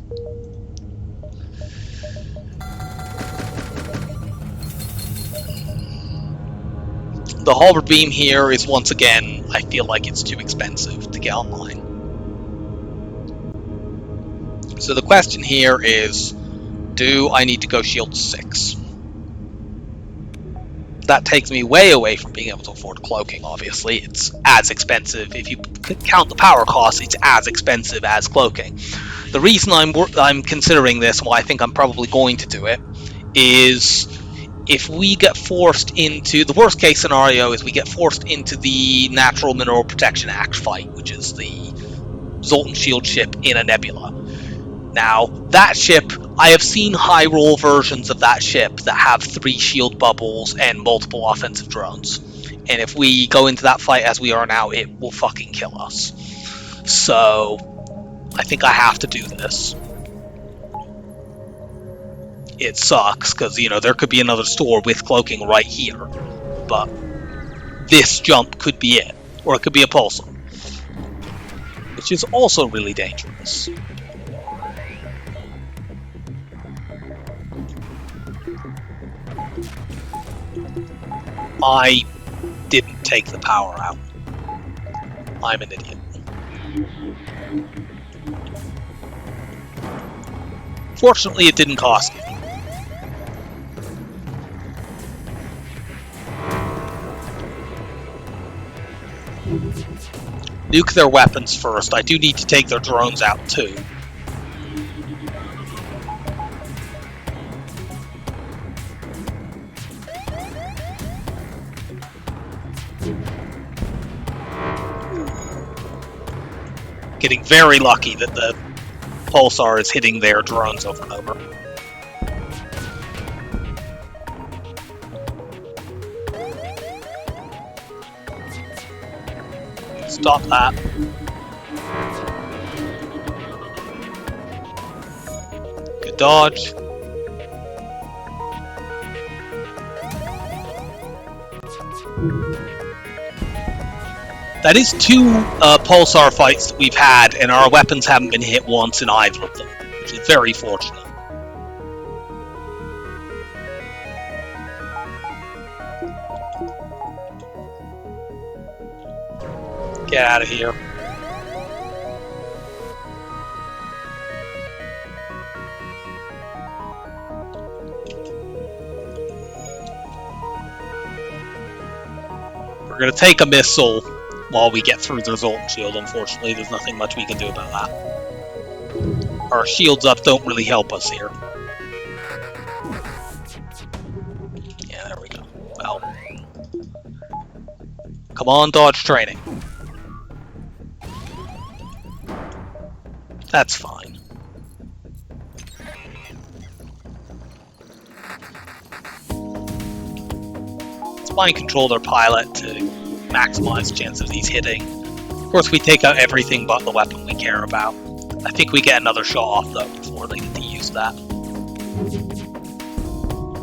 The Halberd Beam here is, once again, I feel like it's too expensive to get online. So the question here is, do I need to go Shield 6? That takes me way away from being able to afford cloaking, obviously. It's as expensive. If you count the power cost, it's as expensive as cloaking. The reason I'm considering this, and why I think I'm probably going to do it, is if we get forced into... The worst case scenario is we get forced into the Natural Mineral Protection Act fight, which is the Zoltan Shield ship in a nebula. Now, that ship, I have seen high roll versions of that ship that have 3 shield bubbles and multiple offensive drones. And if we go into that fight as we are now, it will fucking kill us. So, I think I have to do this. It sucks, because, you know, there could be another store with cloaking right here. But this jump could be it. Or it could be a pulsar. Which is also really dangerous. I didn't take the power out. I'm an idiot. Fortunately, it didn't cost me. Nuke their weapons first. I do need to take their drones out too. Getting very lucky that the pulsar is hitting their drones over and over. Stop that. Good dodge. That is 2 pulsar fights that we've had, and our weapons haven't been hit once in either of them, which is very fortunate. Get out of here. We're going to take a missile while we get through their Zoltan shield. Unfortunately, there's nothing much we can do about that. Our shields up don't really help us here. Yeah, there we go. Well. Come on, dodge training. That's fine. Let's mind control their pilot to maximize the chance of these hitting. Of course, we take out everything but the weapon we care about. I think we get another shot off, though, before they get to use that.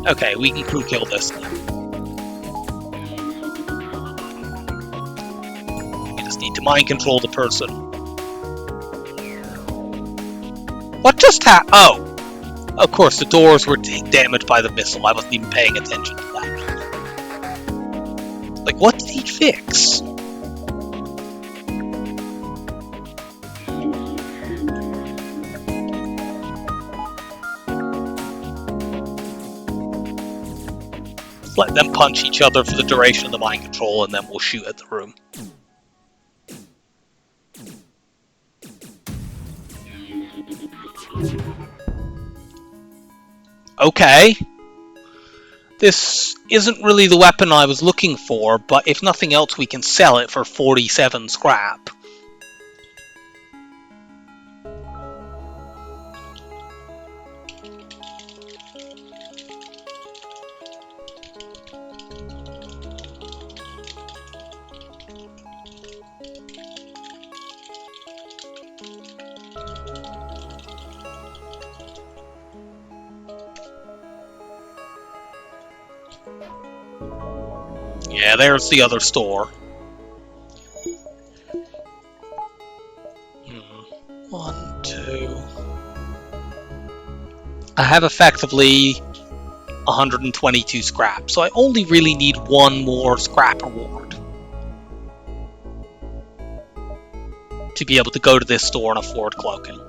Okay, we can crew kill this then. We just need to mind control the person. What just happened? Oh! Of course, the doors were damaged by the missile. I wasn't even paying attention to that. Like, what did he fix? Let them punch each other for the duration of the mind control, and then we'll shoot at the room. Okay. This isn't really the weapon I was looking for, but if nothing else, we can sell it for 47 scrap. there's the other store. 1, 2... I have effectively 122 scrap, so I only really need one more scrap reward to be able to go to this store and afford cloaking.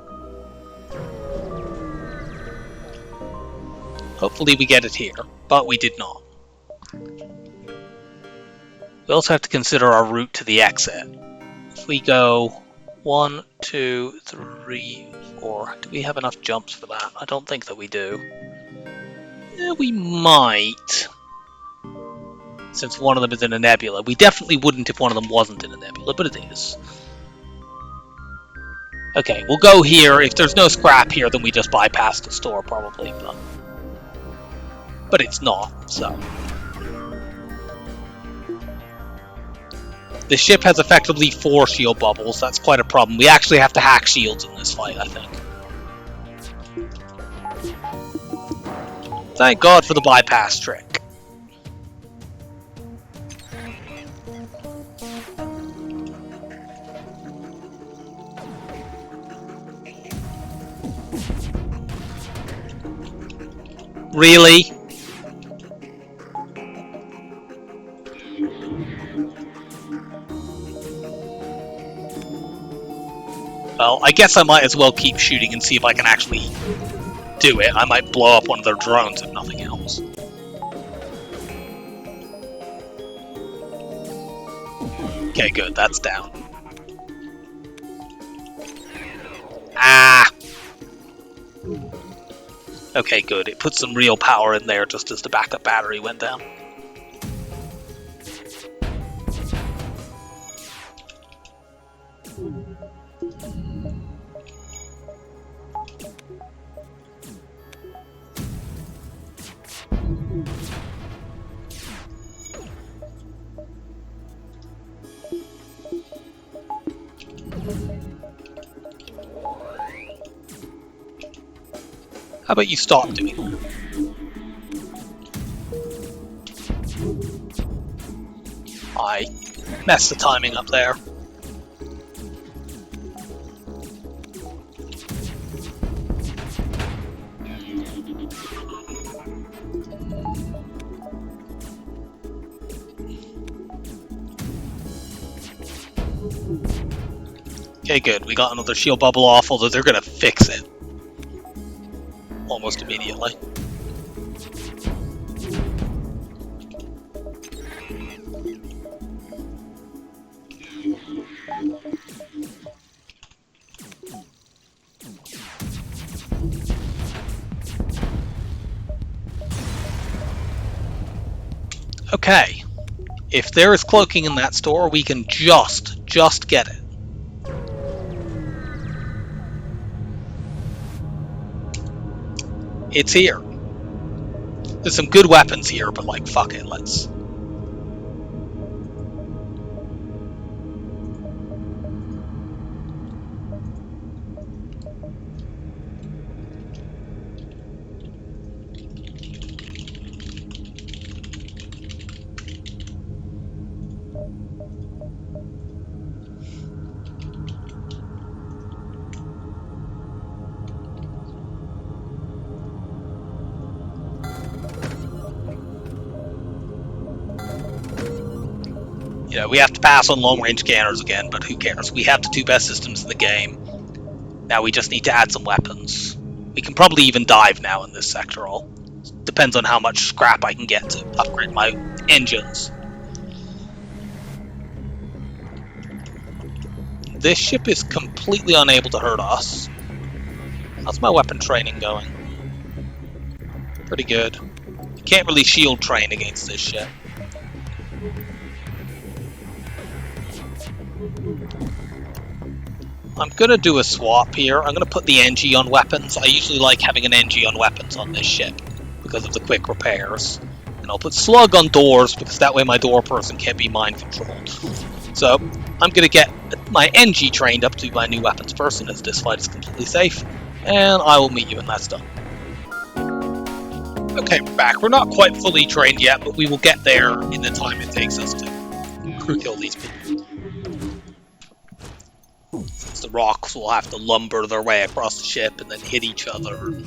Hopefully we get it here, but we did not. We also have to consider our route to the exit. If we go 1, 2, 3, 4, do we have enough jumps for that? I don't think that we do. Yeah, we might, since one of them is in a nebula. We definitely wouldn't if one of them wasn't in a nebula, but it is. Okay, we'll go here. If there's no scrap here, then we just bypass the store, probably. But it's not, so. The ship has effectively 4 shield bubbles. That's quite a problem. We actually have to hack shields in this fight, I think. Thank God for the bypass trick. Really? Well, I guess I might as well keep shooting and see if I can actually do it. I might blow up one of their drones if nothing else. Okay, good. That's down. Ah! Okay, good. It put some real power in there just as the backup battery went down. How about you stop doing that? I messed the timing up there. Okay, good. We got another shield bubble off, although they're gonna fix it almost immediately. Okay. If there is cloaking in that store, we can just get it. It's here. There's some good weapons here, but like, fuck it, let's... You know, we have to pass on long-range scanners again, but who cares? We have the 2 best systems in the game. Now we just need to add some weapons. We can probably even dive now in this sector. All depends on how much scrap I can get to upgrade my engines. This ship is completely unable to hurt us. How's my weapon training going? Pretty good. You can't really shield train against this ship. I'm gonna do a swap here. I'm gonna put the NG on weapons. I usually like having an NG on weapons on this ship because of the quick repairs. And I'll put Slug on doors because that way my door person can't be mind controlled. So I'm gonna get my NG trained up to my new weapons person as this fight is completely safe. And I will meet you when that's done. Okay, we're back. We're not quite fully trained yet, but we will get there in the time it takes us to crew kill these people. Since the rocks will have to lumber their way across the ship and then hit each other and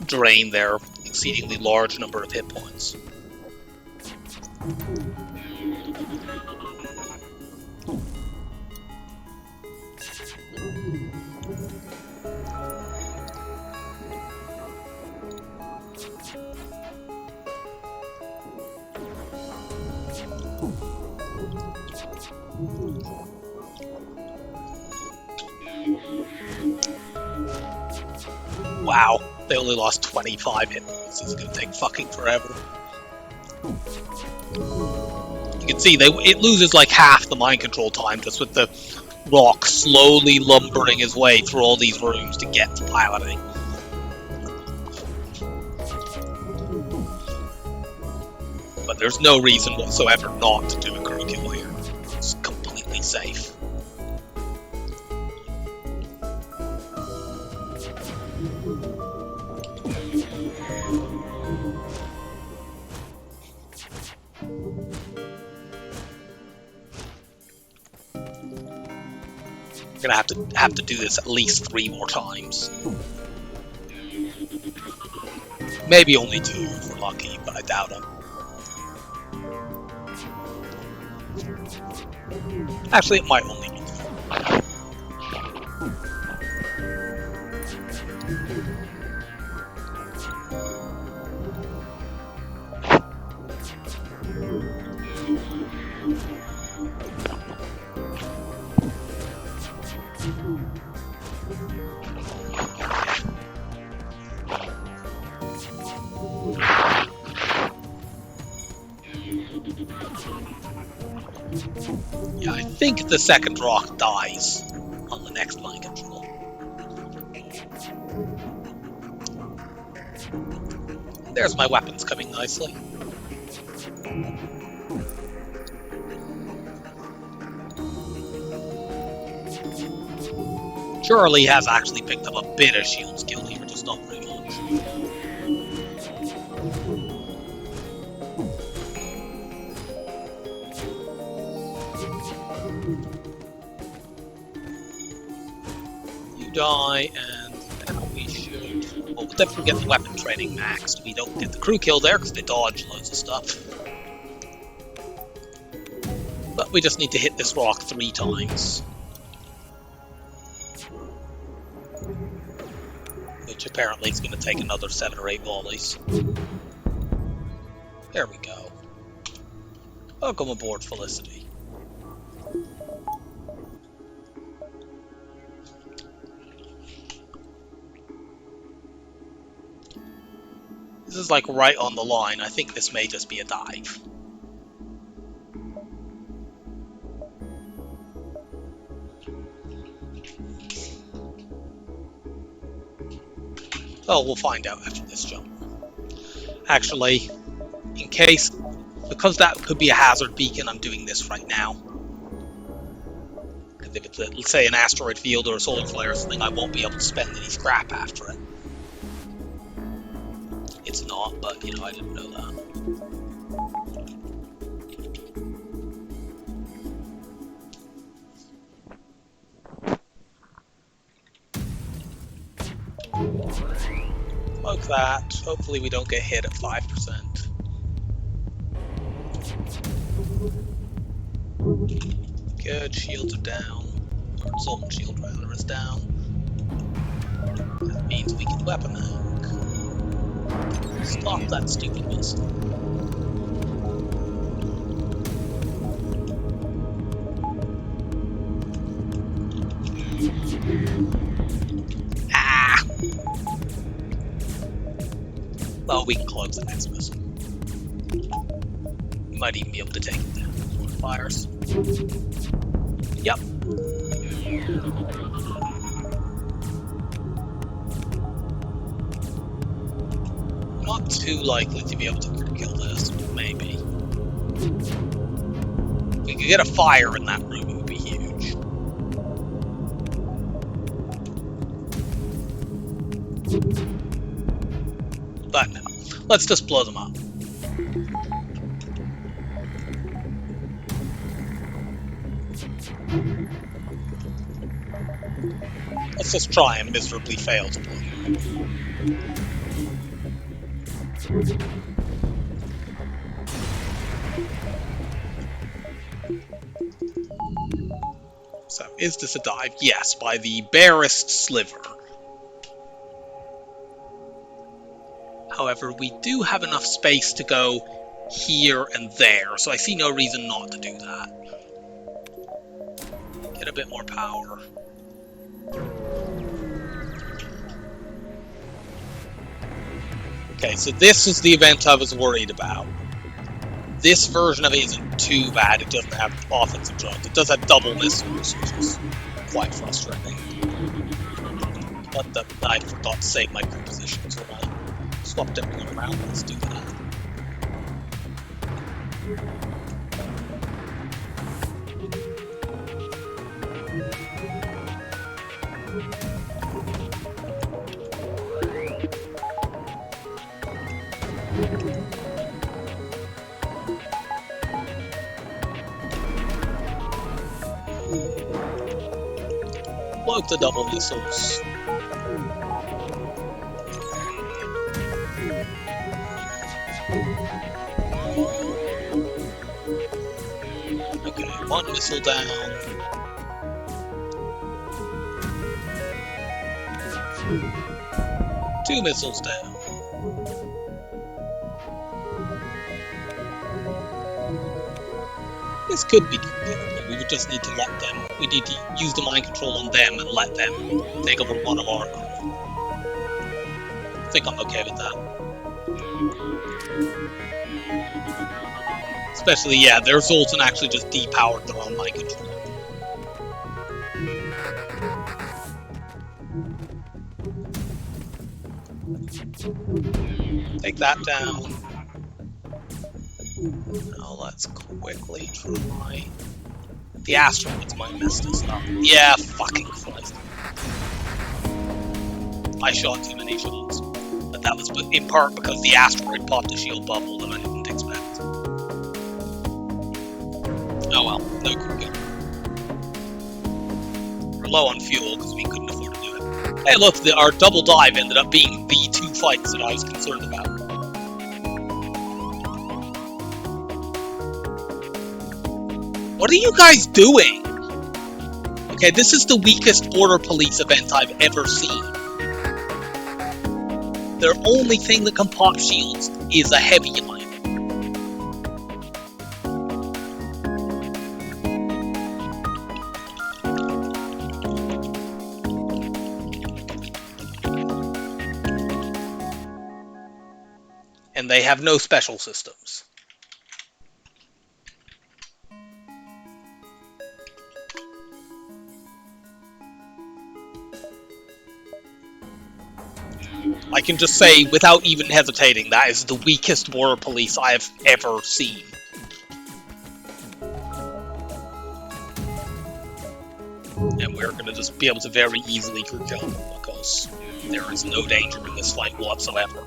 drain their exceedingly large number of hit points. Wow, they only lost 25 hit points. This is going to take fucking forever. You can see it loses like half the mind control time just with the rock slowly lumbering his way through all these rooms to get to piloting. But there's no reason whatsoever not to do a crew kill here. It's completely safe. We're gonna have to do this at least 3 more times. Maybe only 2 if we're lucky, but I doubt it. Actually, it might only be 2. Yeah, I think the second rock dies on the next mind control. There's my weapons coming nicely. Charlie has actually picked up a bit of shield skill here, just not very much. You die, and now we should... Well, we'll definitely get the weapon training maxed. We don't get the crew kill there because they dodge loads of stuff. But we just need to hit this rock 3 times. Which apparently is going to take another 7 or 8 volleys. There we go. Welcome aboard, Felicity. This is like right on the line. I think this may just be a dive. Oh, we'll find out after this jump. Actually, in case, because that could be a hazard beacon, I'm doing this right now. Because if it's, let's say, an asteroid field or a solar flare or something, I won't be able to spend any scrap after it. It's not, but, you know, I didn't know that. Like that. Hopefully we don't get hit at 5%. Good, shields are down. Our Zoltan shield rather is down. That means we can weapon hack. Stop that stupid missile. Ah! Well, we can close the next missile. We might even be able to take it down. Fires. Yep. Not too likely to be able to kill this, maybe. If we could get a fire in that room, it would be huge. But no. Let's just blow them up. Let's just try and miserably fail to blow them up. So, is this a dive? Yes, by the barest sliver. However, we do have enough space to go here and there, so I see no reason not to do that. Get a bit more power. Okay, so this was the event I was worried about. This version of it isn't too bad. It doesn't have offensive drones. It does have double missiles, which is quite frustrating. But I forgot to save my crew position, so I swapped everyone around. Let's do that. Blow up the double missiles. Okay, one missile down. Two missiles down. This could be competitive. We would just need to let them. We need to use the mind control on them and let them take over one of our crew. I think I'm okay with that. Especially, yeah, their Zoltan actually just depowered their own mind control. Take that down. Now let's quickly try. The asteroids might mess this up. Yeah, fucking Christ. I shot too many shots. But that was in part because the asteroid popped a shield bubble that I didn't expect. Oh well, no crew kill. We're low on fuel because we couldn't afford to do it. Hey look, our double dive ended up being the two fights that I was concerned about. What are you guys doing? Okay, this is the weakest border police event I've ever seen. Their only thing that can pop shields is a heavy line. And they have no special systems. I can just say, without even hesitating, that is the weakest border police I have ever seen. And we're going to just be able to very easily crew kill them, because there is no danger in this fight whatsoever.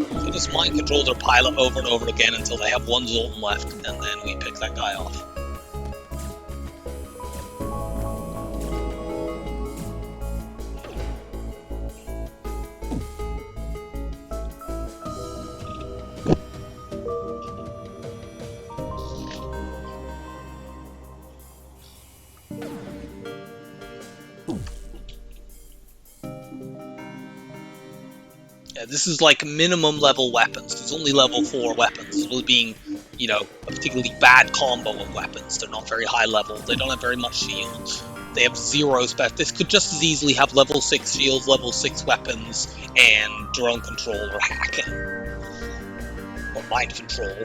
So just mind control their pilot over and over again until they have one Zoltan left, and then we pick that guy off. Yeah, this is like minimum level weapons. There's only level 4 weapons. This will being, you know, a particularly bad combo of weapons. They're not very high level. They don't have very much shield. They have 0 spec. This could just as easily have level 6 shields, level 6 weapons, and drone control or hacking. Or mind control.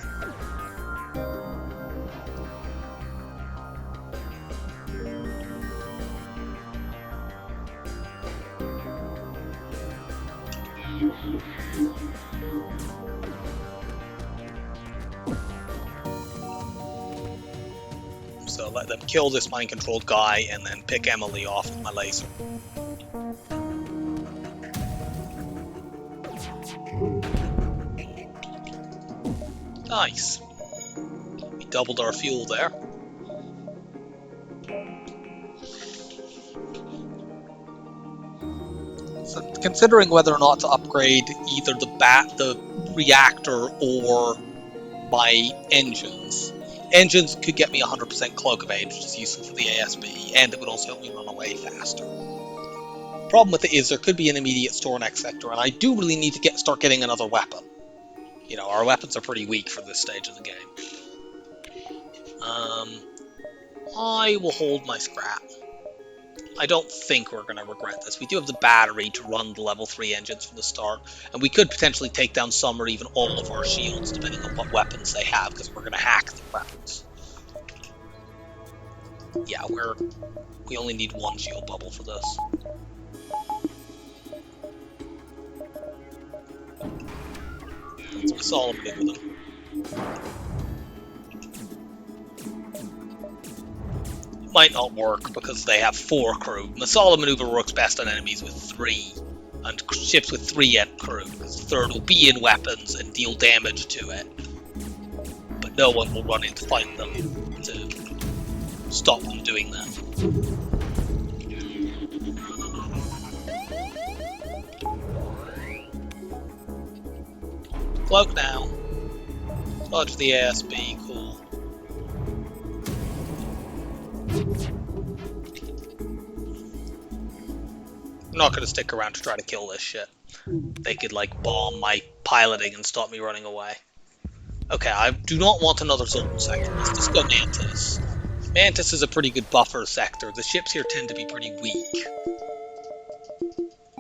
let them kill this mind-controlled guy and then pick Emily off with my laser. Nice. We doubled our fuel there. So considering whether or not to upgrade either the reactor or my engines. Engines could get me 100% cloak evade, which is useful for the ASB, and it would also help me run away faster. Problem with it is there could be an immediate store next sector, and I do really need to start getting another weapon. You know, our weapons are pretty weak for this stage of the game. I will hold my scrap. I don't think we're going to regret this. We do have the battery to run the level 3 engines from the start, and we could potentially take down some or even all of our shields, depending on what weapons they have, because we're going to hack the weapons. Yeah, we only need one shield bubble for this. Let's missile maneuver them. Might not work because they have 4 crew. Missile maneuver works best on enemies with 3, and ships with 3 crew. The third will be in weapons and deal damage to it, but no one will run in to fight them to stop them doing that. Cloak now. Dodge the ASB, cool. I'm not going to stick around to try to kill this shit. They could, like, bomb my piloting and stop me running away. Okay, I do not want another zone sector. Let's just go Mantis. Mantis is a pretty good buffer sector. The ships here tend to be pretty weak.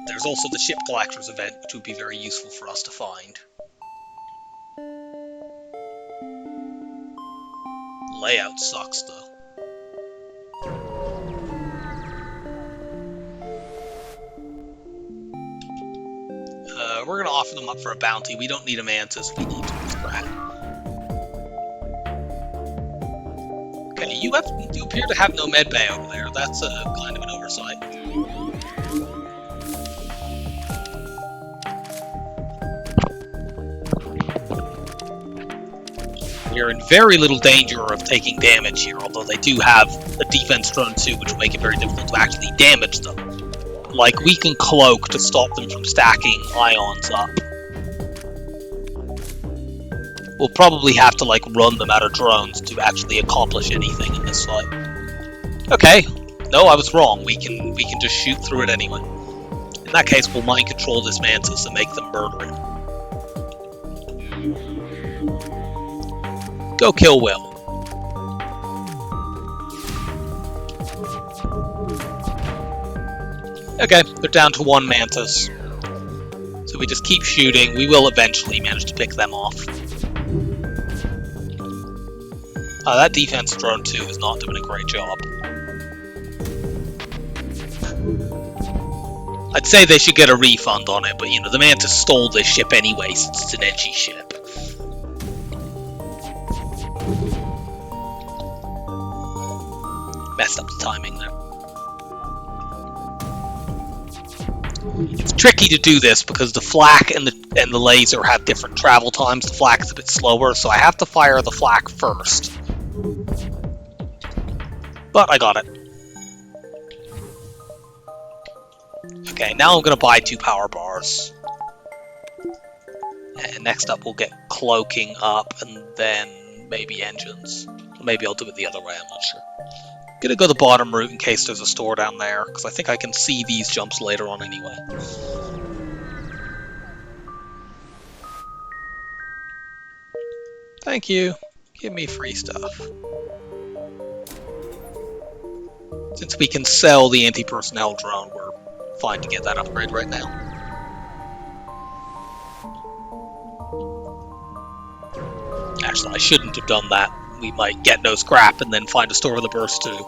There's also the Ship Collectors event, which would be very useful for us to find. Layout sucks, though. We're going to offer them up for a bounty. We don't need a Mantis, we need scrap. Okay, you appear to have no medbay over there. That's kind of an oversight. You're in very little danger of taking damage here, although they do have a defense drone too, which will make it very difficult to actually damage them. Like, we can cloak to stop them from stacking ions up. We'll probably have to, like, run them out of drones to actually accomplish anything in this fight. Okay. No, I was wrong. We can just shoot through it anyway. In that case, we'll mind control this Mantis and make them murder it. Go kill Will. Okay, they're down to 1 Mantis. So we just keep shooting. We will eventually manage to pick them off. That defense drone too is not doing a great job. I'd say they should get a refund on it, but you know, the Mantis stole this ship anyway, since it's an edgy ship. Messed up the timing there. It's tricky to do this because the flak and the laser have different travel times. The flak is a bit slower, so I have to fire the flak first. But I got it. Okay, now I'm going to buy 2 power bars. And next up we'll get cloaking up, and then maybe engines. Maybe I'll do it the other way, I'm not sure. Gonna go the bottom route in case there's a store down there, because I think I can see these jumps later on anyway. Thank you. Give me free stuff. Since we can sell the anti-personnel drone, we're fine to get that upgrade right now. Actually, I shouldn't have done that. We might get no scrap and then find a store with a burst too.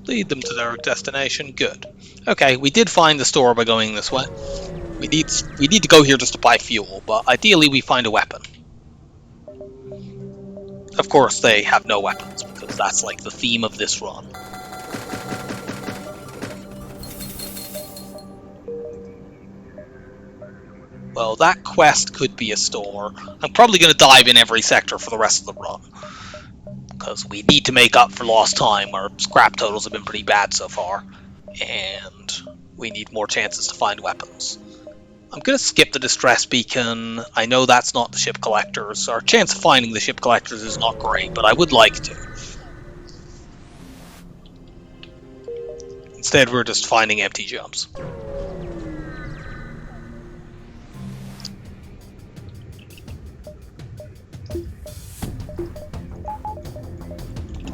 Lead them to their destination. Good. Okay, we did find the store by going this way. We need to go here just to buy fuel, but ideally we find a weapon. Of course, they have no weapons, because that's like the theme of this run. Well, that quest could be a store. I'm probably going to dive in every sector for the rest of the run, because we need to make up for lost time. Our scrap totals have been pretty bad so far, and we need more chances to find weapons. I'm going to skip the distress beacon. I know that's not the ship collectors. Our chance of finding the ship collectors is not great, but I would like to. Instead, we're just finding empty jumps.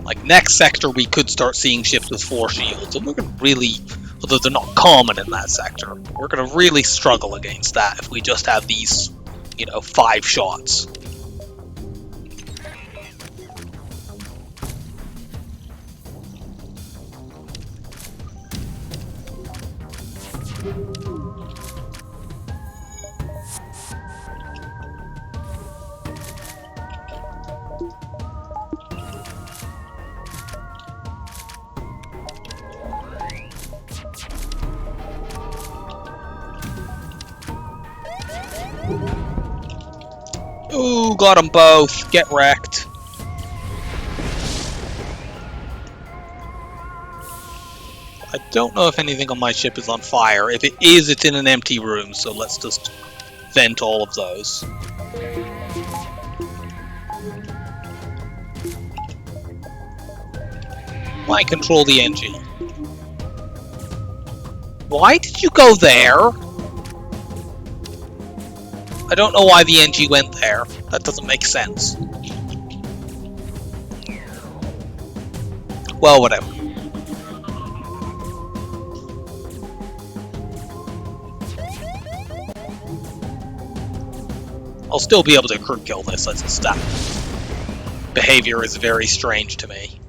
Like, next sector, we could start seeing ships with 4 shields, and we're going to really, although they're not common in that sector, we're going to really struggle against that if we just have these, 5 shots. Ooh, got them both. Get wrecked. I don't know if anything on my ship is on fire. If it is, it's in an empty room, so let's just vent all of those. Why control the engine? Why did you go there? I don't know why the NG went there. That doesn't make sense. Well, whatever. I'll still be able to crew kill this. That's just that behavior is very strange to me.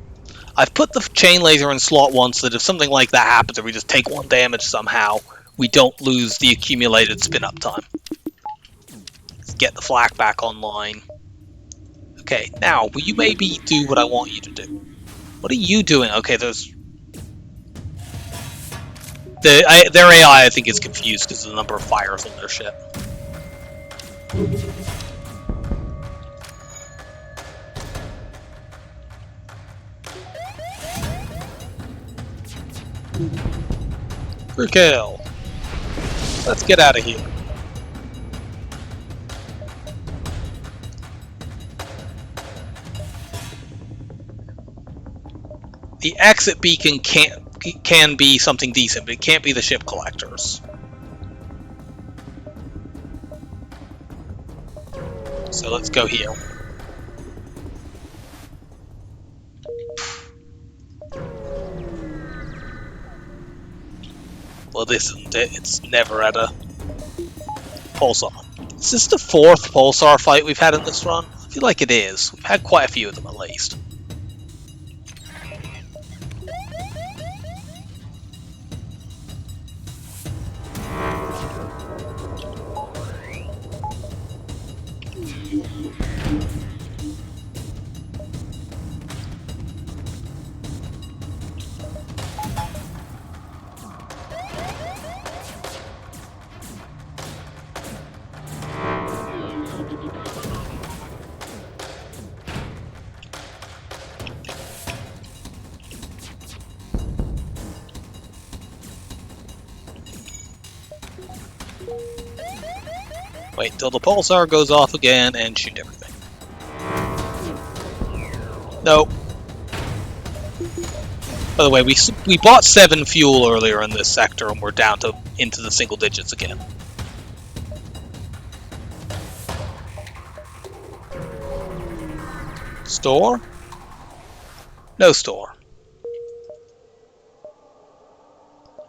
I've put the chain laser in slot 1 so that if something like that happens, or we just take 1 damage somehow, we don't lose the accumulated spin-up time. Let's get the flak back online. Okay, now, will you maybe do what I want you to do? What are you doing? Okay, there's... their AI, I think, is confused because of the number of fires on their ship. Crew kill. Let's get out of here. The exit beacon can be something decent, but it can't be the ship collectors. So let's go here. Well, this isn't it. It's never at a pulsar. Is this the 4th pulsar fight we've had in this run? I feel like it is. We've had quite a few of them at least. Wait until the pulsar goes off again and shoot everything. Nope. By the way, we bought 7 fuel earlier in this sector, and we're down to into the single digits again. Store? No store.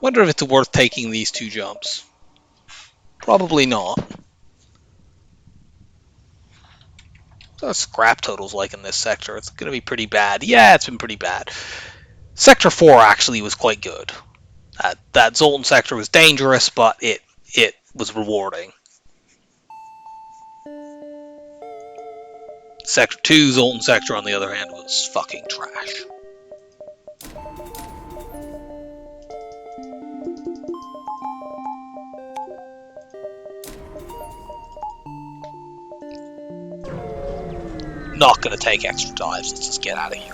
Wonder if it's worth taking these 2 jumps. Probably not. What are scrap totals like in this sector? It's going to be pretty bad. Yeah, it's been pretty bad. Sector 4 actually was quite good. That Zoltan sector was dangerous, but it was rewarding. Sector 2, Zoltan sector, on the other hand, was fucking trash. Not gonna take extra dives, let's just get out of here.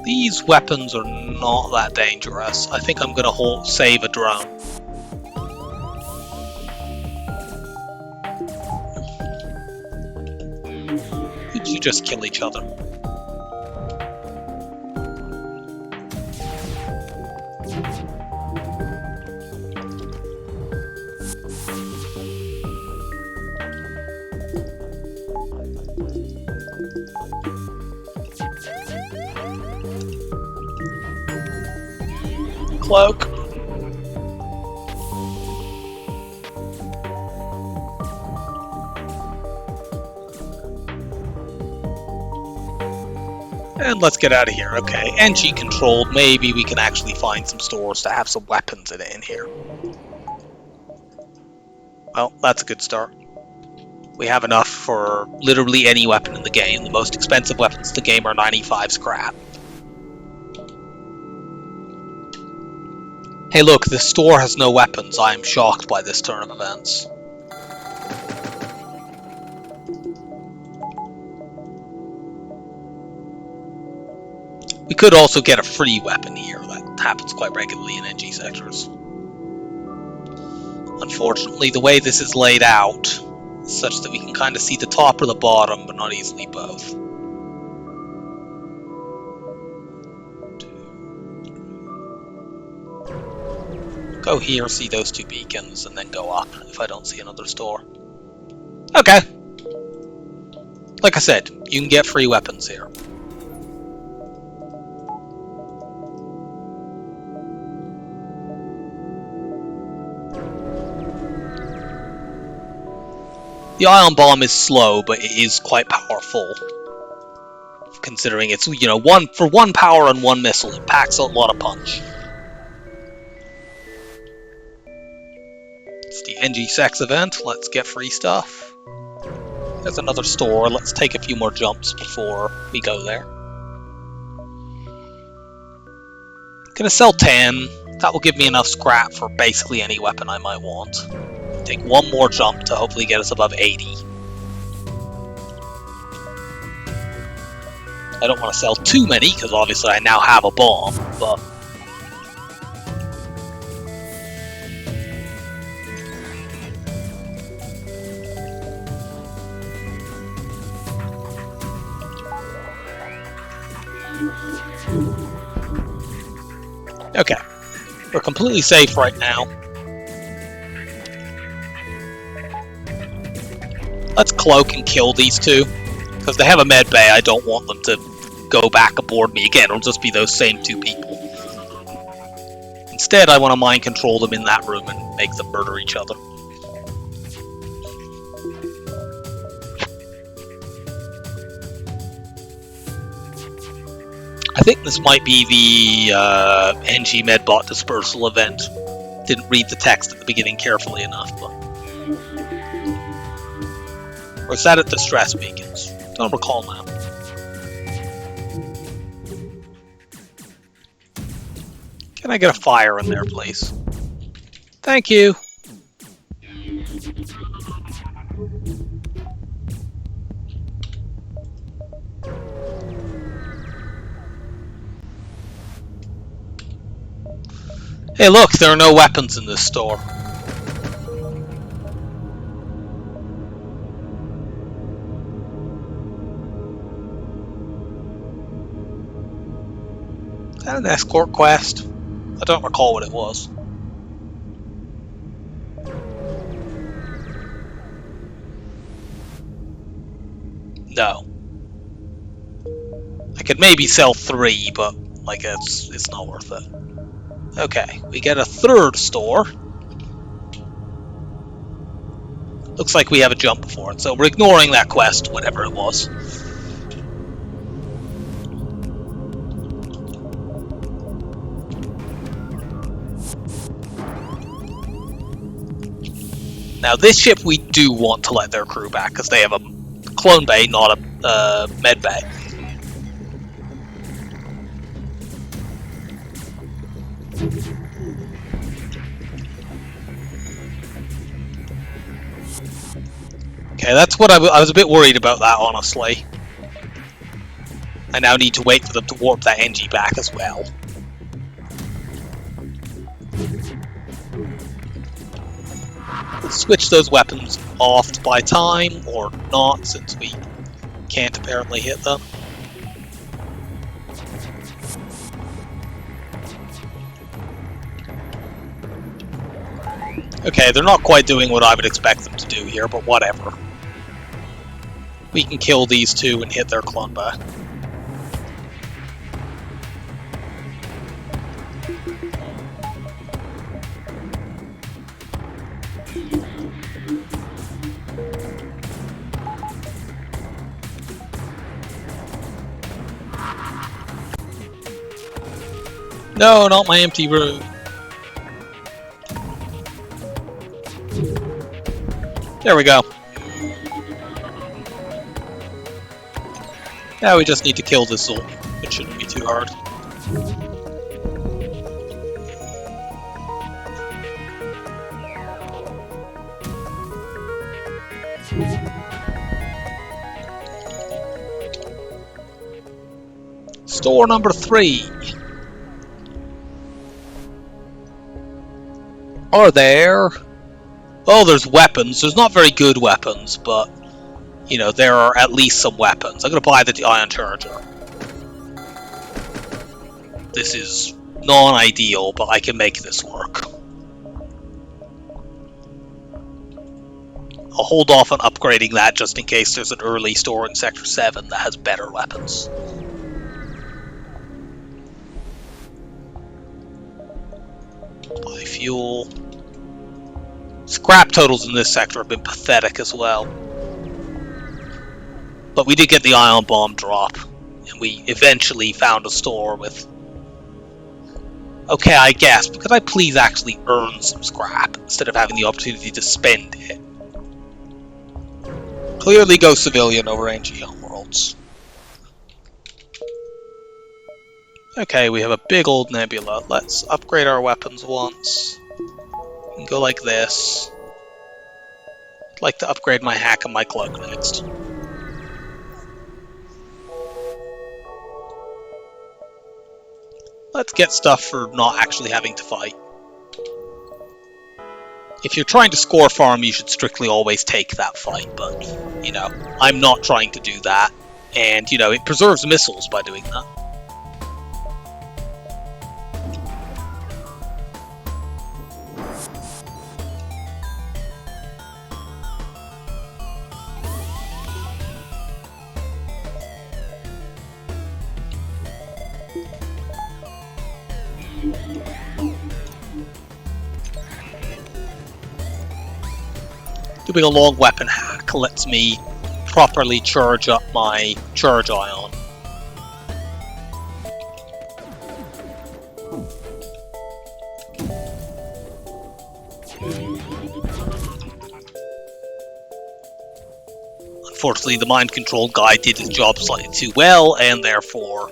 These weapons are not that dangerous. I think I'm gonna save a drone. Did you just kill each other? Cloak. And let's get out of here. Okay, NG controlled. Maybe we can actually find some stores to have some weapons in here. Well, that's a good start. We have enough for literally any weapon in the game. The most expensive weapons in the game are 95 scrap. Hey look, this store has no weapons. I am shocked by this turn of events. We could also get a free weapon here. That happens quite regularly in NG sectors. Unfortunately, the way this is laid out is such that we can kind of see the top or the bottom, but not easily both. Go here, see those two beacons, and then go up if I don't see another store. Okay. Like I said, you can get free weapons here. The ion bomb is slow, but it is quite powerful. Considering it's, you know, for one power and one missile, it packs a lot of punch. It's the NG Sex event. Let's get free stuff. There's another store. Let's take a few more jumps before we go there. Gonna sell 10. That will give me enough scrap for basically any weapon I might want. Take one more jump to hopefully get us above 80. I don't want to sell too many because obviously I now have a bomb, but okay, we're completely safe right now. Let's cloak and kill these two, because they have a med bay. I don't want them to go back aboard me again. It'll just be those same two people. Instead, I want to mind control them in that room and make them murder each other. I think this might be the NG Medbot dispersal event. Didn't read the text at the beginning carefully enough, but... Or is that at distress beacons? Don't recall now. Can I get a fire in there, please? Thank you. Hey look, there are no weapons in this store. Is that an escort quest? I don't recall what it was. No. I could maybe sell 3, but like it's not worth it. Okay, we get a third store. Looks like we have a jump before it, so we're ignoring that quest, whatever it was. Now this ship we do want to let their crew back, because they have a clone bay, not a med bay. Okay, that's what I was a bit worried about that, honestly. I now need to wait for them to warp that NG back as well. Let's switch those weapons off to buy time, or not, since we can't apparently hit them. Okay, they're not quite doing what I would expect them to do here, but whatever. We can kill these two and hit their clone bay. No, not my empty room. There we go. Now we just need to kill this Zul. It shouldn't be too hard. Store number 3. Are there? Oh, there's weapons. There's not very good weapons, but, you know, there are at least some weapons. I'm going to buy the ion charger. This is non-ideal, but I can make this work. I'll hold off on upgrading that just in case there's an early store in Sector 7 that has better weapons. Buy fuel. Scrap totals in this sector have been pathetic as well. But we did get the ion bomb drop, and we eventually found a store with... Okay, I guess, but could I please actually earn some scrap instead of having the opportunity to spend it? Clearly go civilian over NG Homeworlds. Okay, we have a big old nebula. Let's upgrade our weapons once. We can go like this. I'd like to upgrade my hack and my cloak next. Let's get stuff for not actually having to fight. If you're trying to score farm, you should strictly always take that fight, but, you know, I'm not trying to do that. And, you know, it preserves missiles by doing that. Doing a long weapon hack lets me properly charge up my charge ion. Unfortunately, the mind control guy did his job slightly too well, and therefore...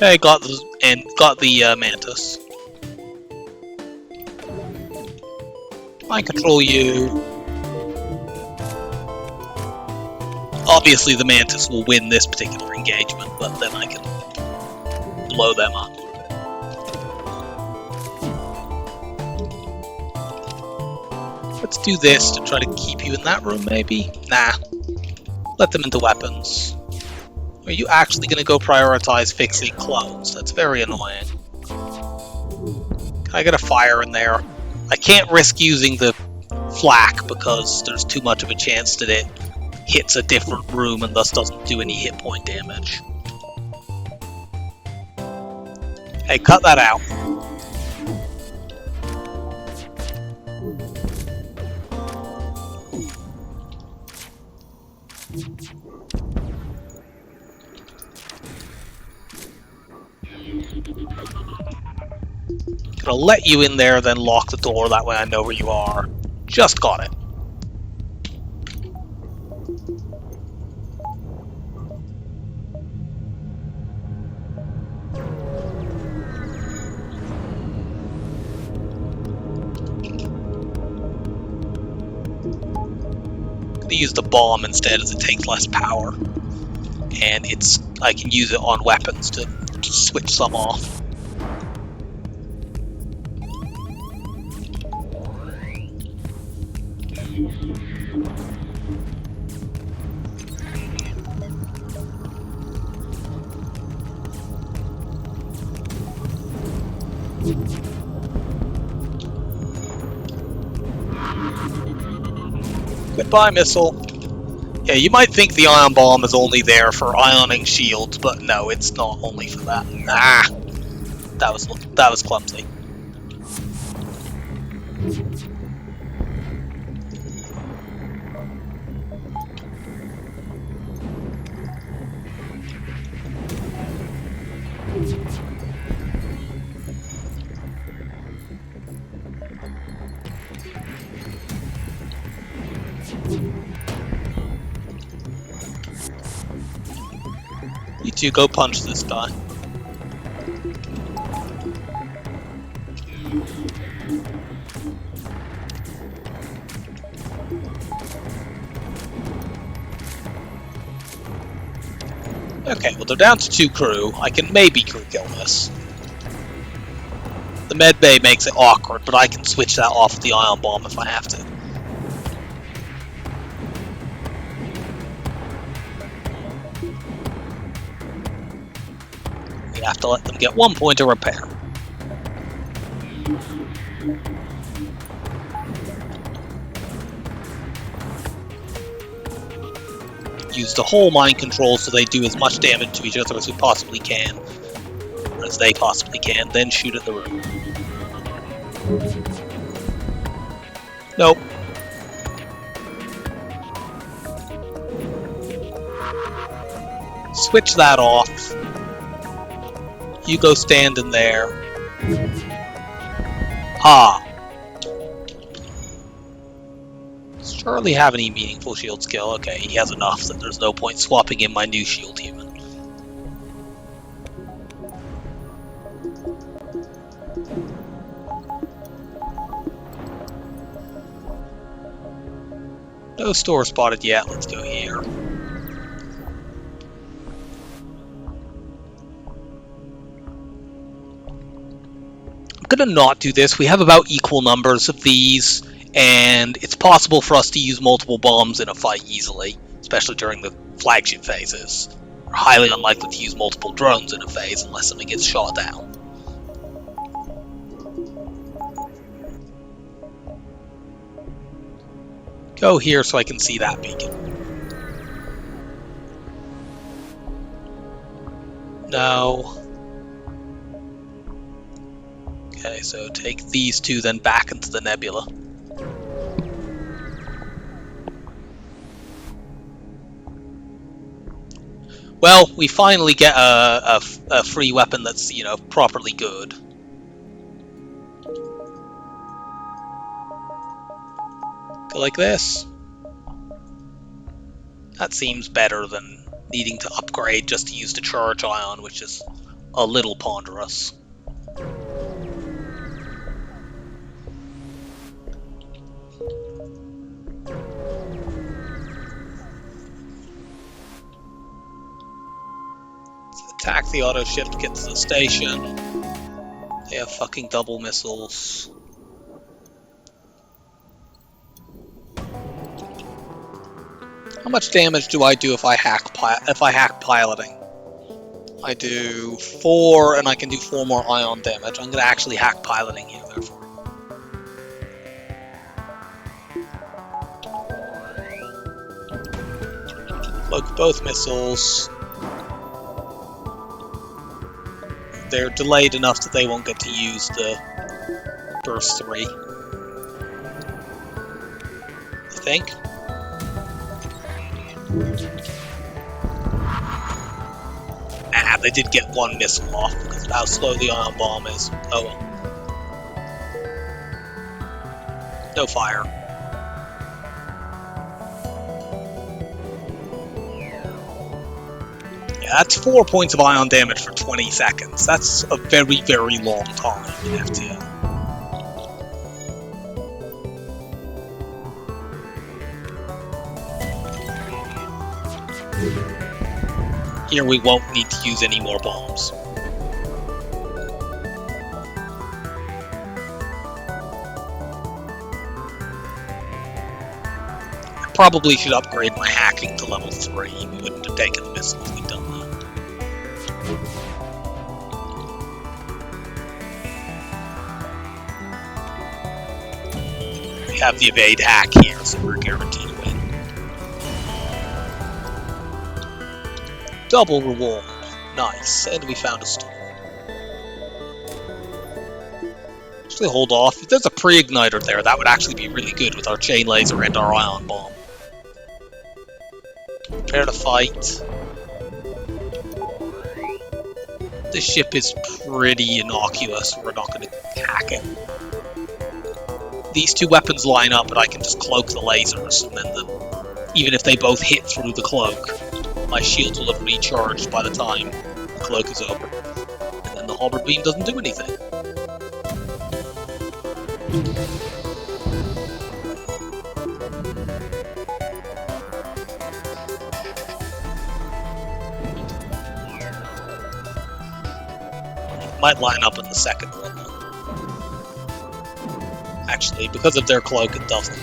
Okay, got the mantis. Mind control you. Obviously, the mantis will win this particular engagement, but then I can blow them up. Let's do this to try to keep you in that room, maybe? Nah. Let them into weapons. Are you actually going to go prioritize fixing clothes? That's very annoying. Can I get a fire in there? I can't risk using the flak because there's too much of a chance that it hits a different room and thus doesn't do any hit point damage. Hey, cut that out. Gonna let you in there, then lock the door, that way I know where you are. Just got it. Gonna use the bomb instead as it takes less power. And I can use it on weapons to switch some off. Goodbye, missile. Yeah, you might think the ion bomb is only there for ioning shields, but no, it's not only for that. Ah, that was clumsy. You two go punch this guy. Okay, well they're down to 2 crew. I can maybe crew kill this. The med bay makes it awkward, but I can switch that off with the ion bomb if I have to. We have to let them get 1 point of repair. Use the whole mind control so they do as much damage to each other as we possibly can. Or as they possibly can, then shoot at the room. Nope. Switch that off. You go stand in there. Ah. Does Charlie have any meaningful shield skill? Okay, he has enough that there's no point swapping in my new shield human. No store spotted yet, let's go here. I'm gonna not do this. We have about equal numbers of these, and it's possible for us to use multiple bombs in a fight easily, especially during the flagship phases. We're highly unlikely to use multiple drones in a phase unless something gets shot down. Go here so I can see that beacon. No. Okay, so take these two then back into the nebula. Well, we finally get a free weapon that's, you know, properly good. Go like this. That seems better than needing to upgrade just to use the charge ion, which is a little ponderous. Let's attack the auto ship to get to the station. They have fucking double missiles. How much damage do I do if I hack piloting? I do 4, and I can do 4 more ion damage. I'm gonna actually hack piloting here, therefore. Cloak both missiles. They're delayed enough that they won't get to use the burst 3. I think. Ah, they did get 1 missile off because of how slow the ion bomb is. Oh well. No fire. Yeah, that's 4 points of ion damage for 20 seconds. That's a very, very long time in FTL. Here we won't need to use any more bombs. I probably should upgrade my hacking to level 3. We wouldn't have taken the missile if we'd done that. We have the evade hack here, so we're guaranteed to win. Double reward. Nice. And we found a store. Actually, hold off. If there's a pre-igniter there, that would actually be really good with our chain laser and our ion bomb. Prepare to fight. This ship is pretty innocuous. We're not going to hack it. These 2 weapons line up, but I can just cloak the lasers, and then even if they both hit through the cloak, my shields will have recharged by the time the cloak is over. And then the halberd beam doesn't do anything. Might line up in the second one, though. Actually, because of their cloak, it doesn't.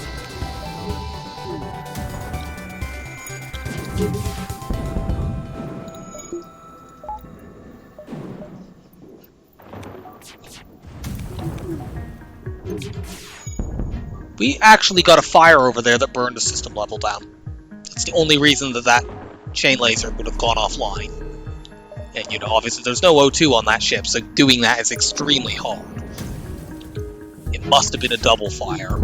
We actually got a fire over there that burned the system level down. That's the only reason that that chain laser would have gone offline. And, you know, obviously there's no O2 on that ship, so doing that is extremely hard. It must have been a double fire.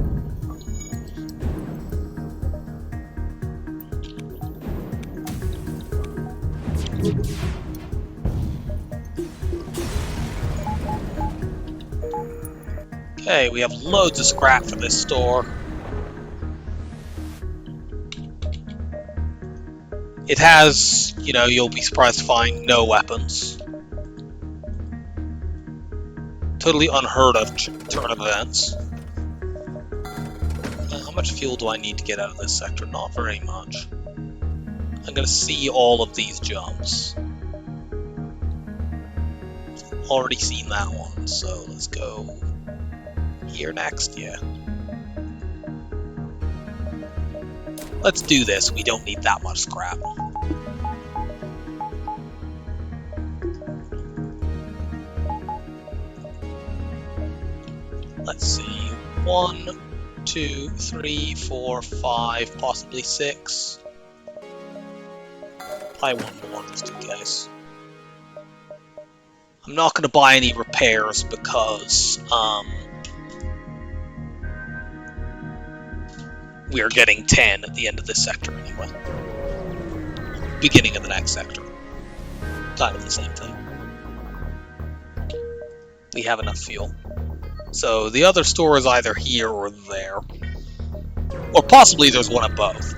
Okay, we have loads of scrap for this store. It has, you know, you'll be surprised to find no weapons. Totally unheard of turn of events. How much fuel do I need to get out of this sector? Not very much. I'm gonna see all of these jumps. Already seen that one, so let's go here next, yeah. Let's do this, we don't need that much scrap. Let's see, 1, 2, 3, 4, 5, possibly 6. Buy one more just in case. I'm not going to buy any repairs because we are getting 10 at the end of this sector anyway. Beginning of the next sector. Kind of the same thing. We have enough fuel. So the other store is either here or there. Or possibly there's one at both.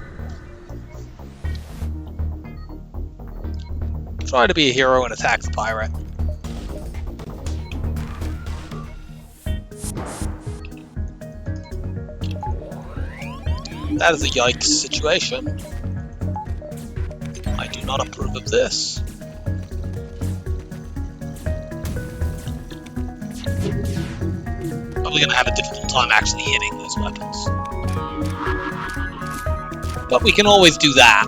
Try to be a hero and attack the pirate. That is a yikes situation. I do not approve of this. Probably gonna have a difficult time actually hitting those weapons. But we can always do that.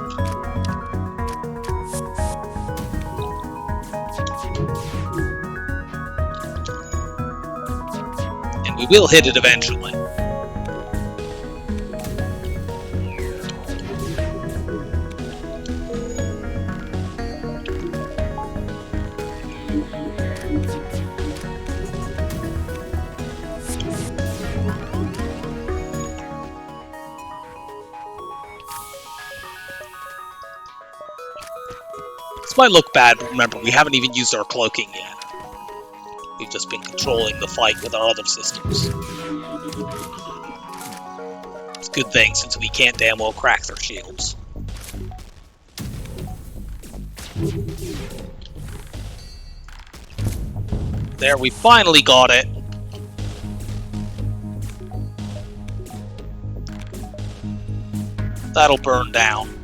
And we will hit it eventually. This might look bad, but remember, we haven't even used our cloaking yet. We've just been controlling the fight with our other systems. It's a good thing, since we can't damn well crack their shields. There, we finally got it! That'll burn down.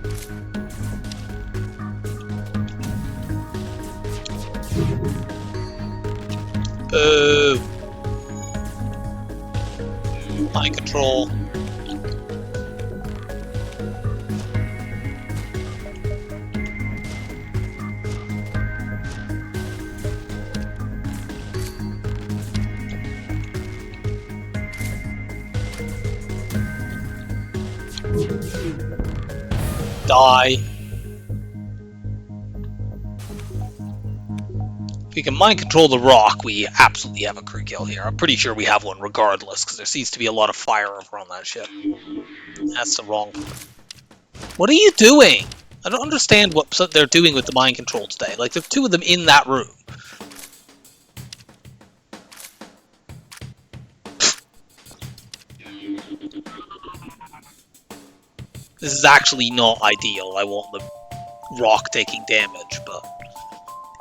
Boo! Mind control. Die. If we can mind control the rock, we absolutely have a crew kill here. I'm pretty sure we have one regardless, because there seems to be a lot of fire over on that ship. That's the wrong... What are you doing? I don't understand what they're doing with the mind control today. Like, there's two of them in that room. This is actually not ideal. I want the rock taking damage, but...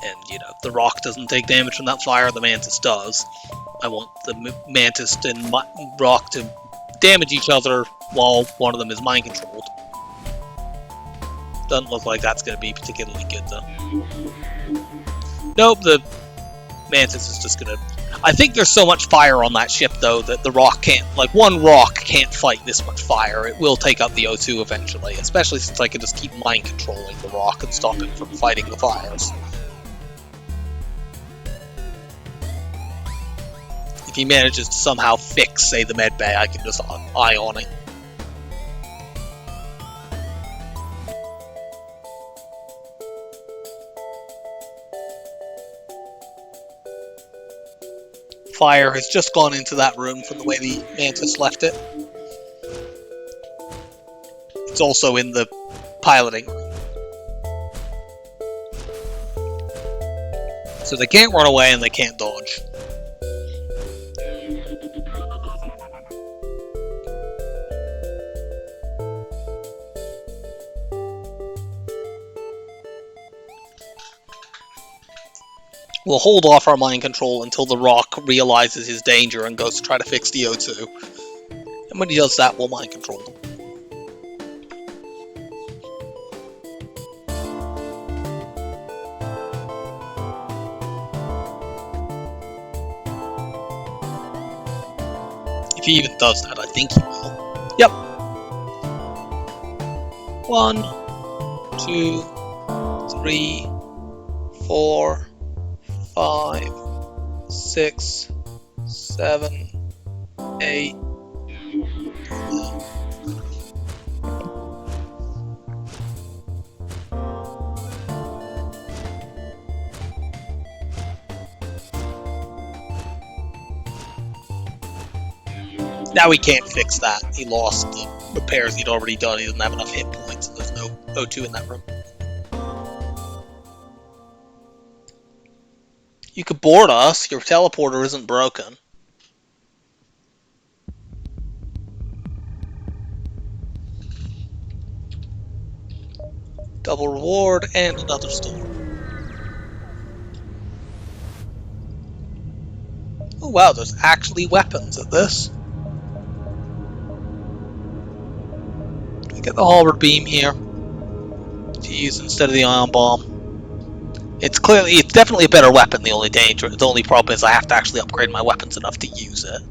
And, you know, if the rock doesn't take damage from that fire, the mantis does. I want the mantis and rock to damage each other while one of them is mind controlled. Doesn't look like that's going to be particularly good, though. Nope, the mantis is just going to... I think there's so much fire on that ship, though, that the rock can't... Like, one rock can't fight this much fire. It will take out the O2 eventually, especially since I can just keep mind controlling the rock and stop it from fighting the fires. If he manages to somehow fix, say, the med bay, I can just eye on it. Fire has just gone into that room from the way the mantis left it. It's also in the piloting room. So they can't run away and they can't dodge. We'll hold off our mind control until the rock realizes his danger and goes to try to fix the O2. And when he does that, we'll mind control him. If he even does that, I think he will. Yep. 1, 2, 3, 4... 5, 6, 7, 8. Now we can't fix that. He lost the repairs he'd already done. He doesn't have enough hit points. There's no O2 in that room. You could board us. Your teleporter isn't broken. Double reward and another store. Oh wow, there's actually weapons at this. Do we get the halberd beam here to use instead of the ion bomb? It's definitely a better weapon. The only problem is I have to actually upgrade my weapons enough to use it.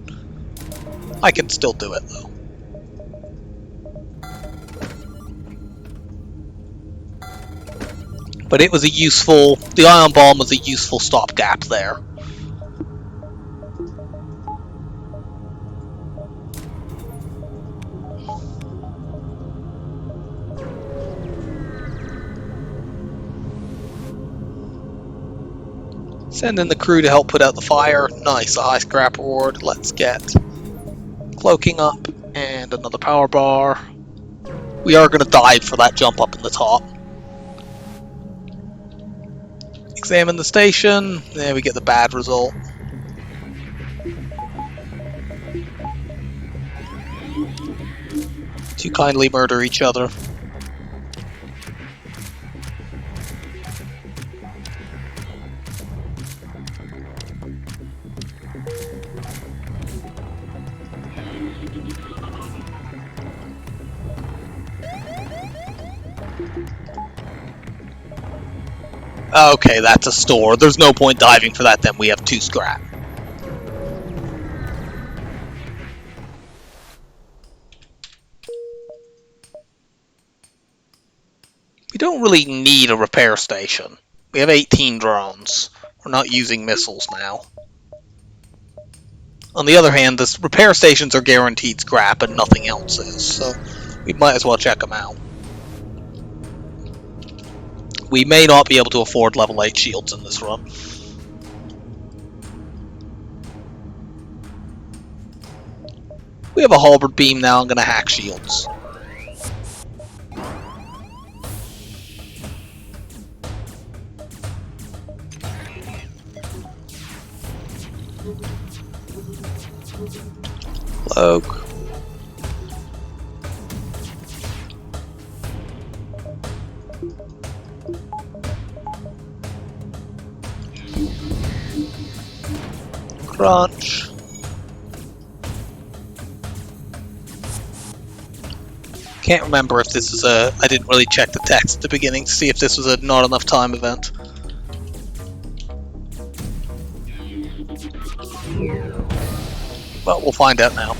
I can still do it though. But it was a useful... The ion bomb was a useful stopgap there. Send in the crew to help put out the fire. Nice, a high scrap reward. Let's get cloaking up and another power bar. We are going to dive for that jump up in the top. Examine the station. There we get the bad result. To kindly murder each other. Okay, that's a store. There's no point diving for that then. We have 2 scrap. We don't really need a repair station. We have 18 drones. We're not using missiles now. On the other hand, the repair stations are guaranteed scrap and nothing else is, so we might as well check them out. We may not be able to afford level 8 shields in this run. We have a halberd beam now. I'm going to hack shields. Cloak. Crunch. Can't remember if this is a... I didn't really check the text at the beginning to see if this was a not enough time event. Well, we'll find out now.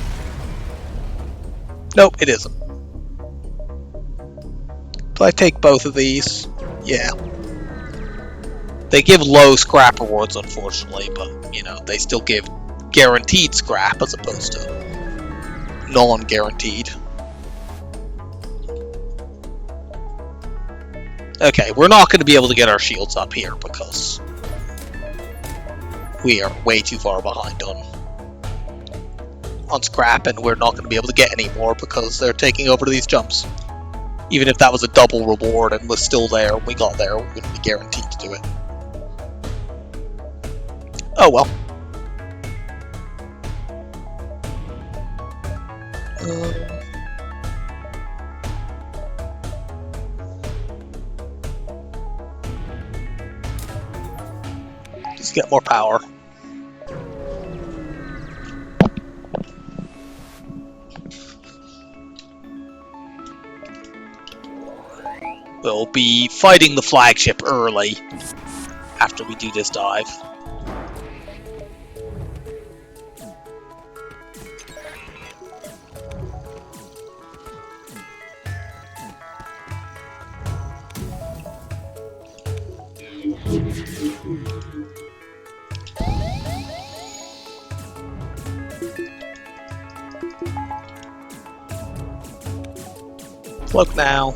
Nope, it isn't. Do I take both of these? Yeah. They give low scrap rewards, unfortunately, but, you know, they still give guaranteed scrap as opposed to non-guaranteed. Okay, we're not going to be able to get our shields up here because we are way too far behind on scrap, and we're not going to be able to get any more because they're taking over these jumps. Even if that was a double reward and was still there when we got there, we wouldn't be guaranteed to do it. Oh well. Just get more power. We'll be fighting the flagship early after we do this dive. Look now.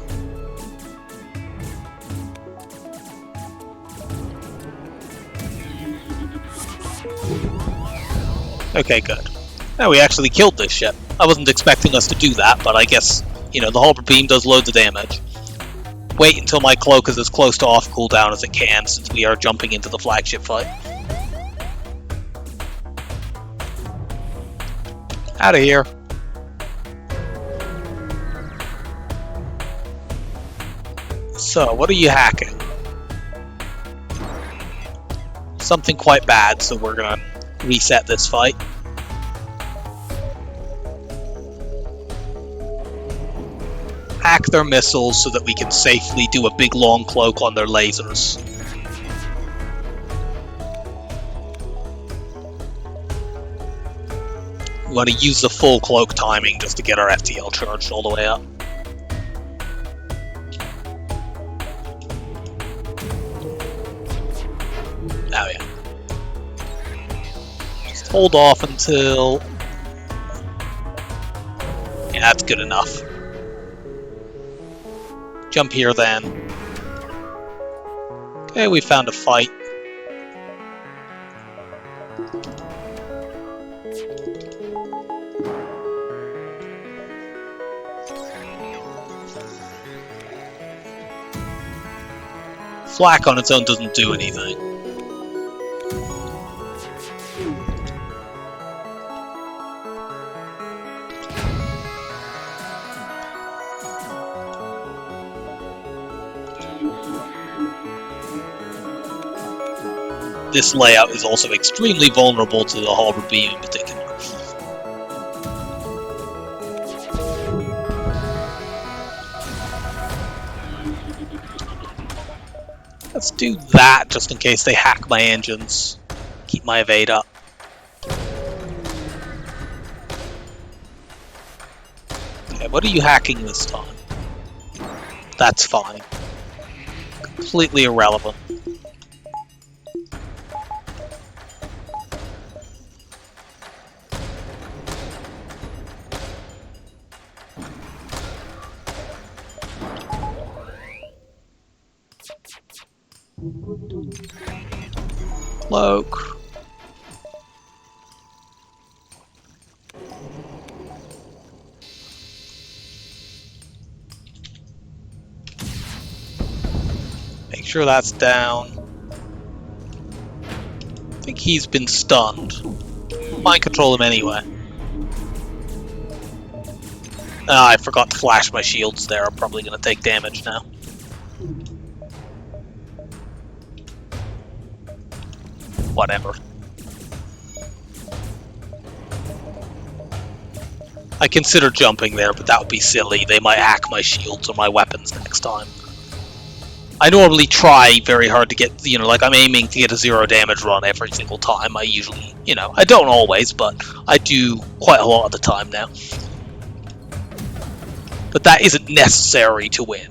Okay, good. Now we actually killed this ship. I wasn't expecting us to do that, but I guess, you know, the halberd beam does loads of damage. Wait until my cloak is as close to off cooldown as it can, since we are jumping into the flagship fight. Out of here. So, what are you hacking? Something quite bad, so we're gonna reset this fight. Hack their missiles so that we can safely do a big long cloak on their lasers. We want to use the full cloak timing just to get our FTL charged all the way up. hold off until... Yeah, that's good enough. Jump here then. Okay, we found a fight. Flak on its own doesn't do anything. This layout is also extremely vulnerable to the Harbor Beam in particular. Let's do that just in case they hack my engines. Keep my evade up. Okay, what are you hacking this time? That's fine. Completely irrelevant. Cloak. Make sure that's down. I think he's been stunned. Mind control him anyway. Ah, I forgot to flash my shields there. I'm probably going to take damage now. Whatever. I consider jumping there, but that would be silly. They might hack my shields or my weapons next time. I normally try very hard to get, you know, like I'm aiming to get a 0 damage run every single time. I usually, you know, I don't always, but I do quite a lot of the time now. But that isn't necessary to win.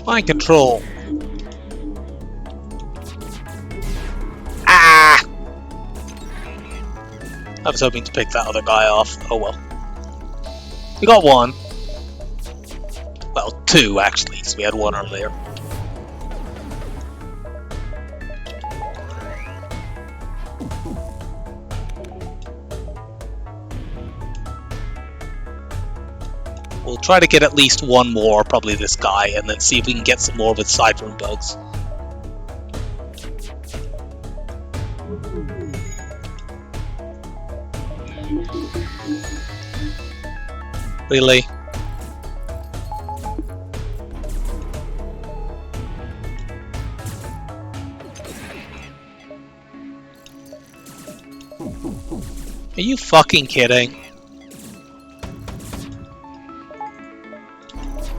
Mind control. Ah! I was hoping to pick that other guy off. Oh well. We got one. Well, two actually, because we had one earlier. We'll try to get at least one more, probably this guy, and then see if we can get some more with Siphon bugs. Really? Are you fucking kidding?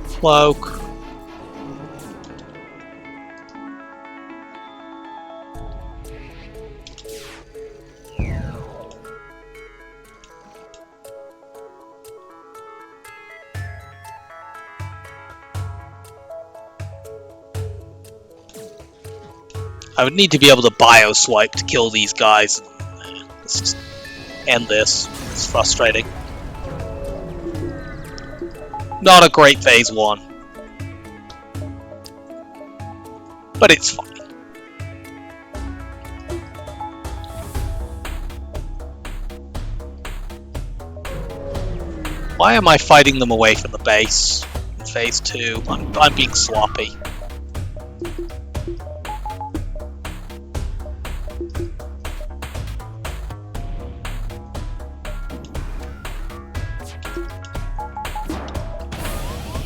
Cloak. I would need to be able to bio-swipe to kill these guys. Let's just end this. It's frustrating. Not a great phase 1. But it's fine. Why am I fighting them away from the base in phase 2? I'm being sloppy.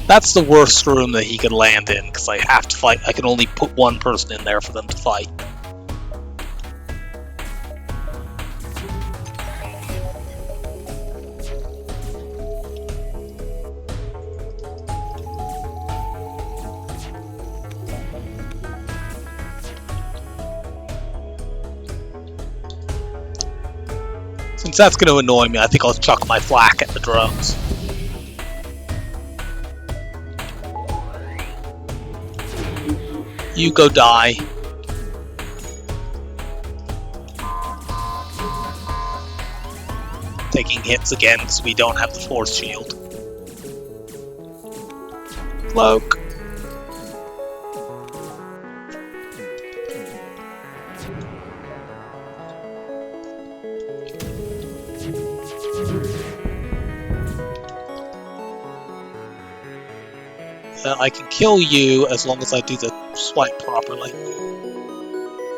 That's the worst room that he could land in, because I have to fight. I can only put one person in there for them to fight. Since that's going to annoy me, I think I'll chuck my flak at the drones. You go die. Taking hits again because we don't have the force shield. Cloak. I can kill you as long as I do the swipe properly.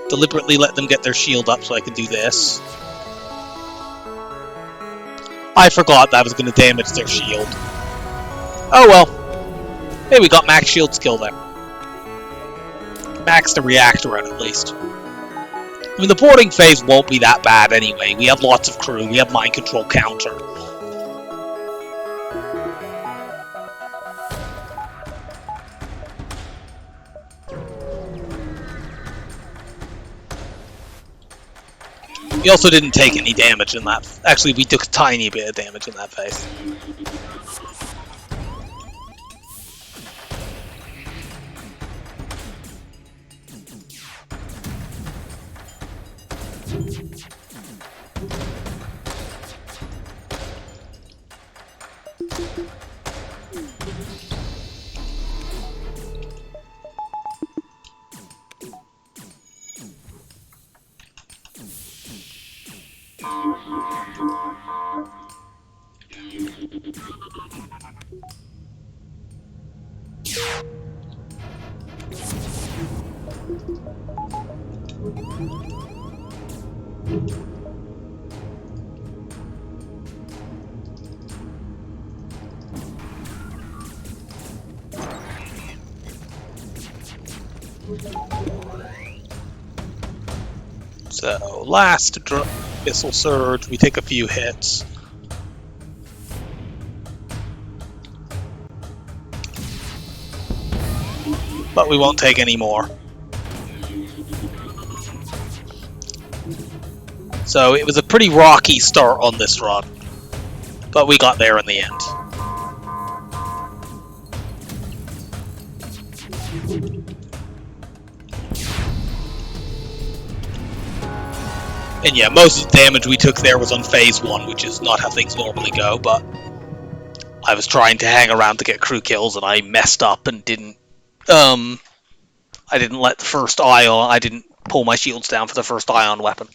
Deliberately let them get their shield up so I can do this. I forgot that was going to damage their shield. Oh well. Hey, we got max shield skill there. Max the reactor out at least. I mean, the boarding phase won't be that bad anyway. We have lots of crew. We have mind control counter. We also didn't take any damage in that. Actually, we took a tiny bit of damage in that phase. So, last missile surge, we take a few hits. But we won't take any more. So it was a pretty rocky start on this run, but we got there in the end. And yeah, most of the damage we took there was on phase 1, which is not how things normally go, but I was trying to hang around to get crew kills and I messed up and didn't I didn't let the first ion, I didn't pull my shields down for the first ion weapon.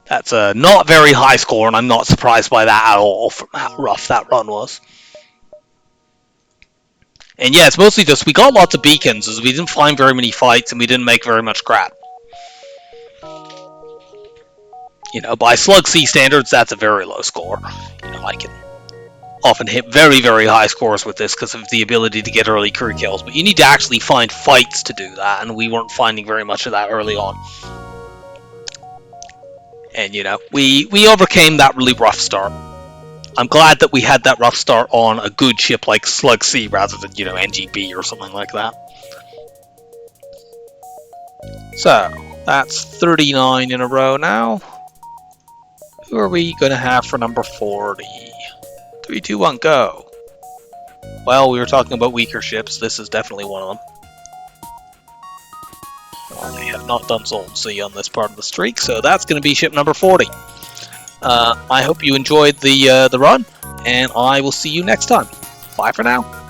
That's a not very high score, and I'm not surprised by that at all from how rough that run was. And yeah, it's mostly just, we got lots of beacons, as we didn't find very many fights, and we didn't make very much crap. You know, by Slug C standards, that's a very low score. You know, I can often hit very, very high scores with this because of the ability to get early crew kills, but you need to actually find fights to do that, and we weren't finding very much of that early on. And, you know, we overcame that really rough start. I'm glad that we had that rough start on a good ship like Slug C rather than, you know, NGB or something like that. So, that's 39 in a row now. Who are we going to have for number 40? 3, 2, 1, go. Well, we were talking about weaker ships. This is definitely one of them. Well, they have not done Zone C on this part of the streak, so that's going to be ship number 40. I hope you enjoyed the run, and I will see you next time. Bye for now.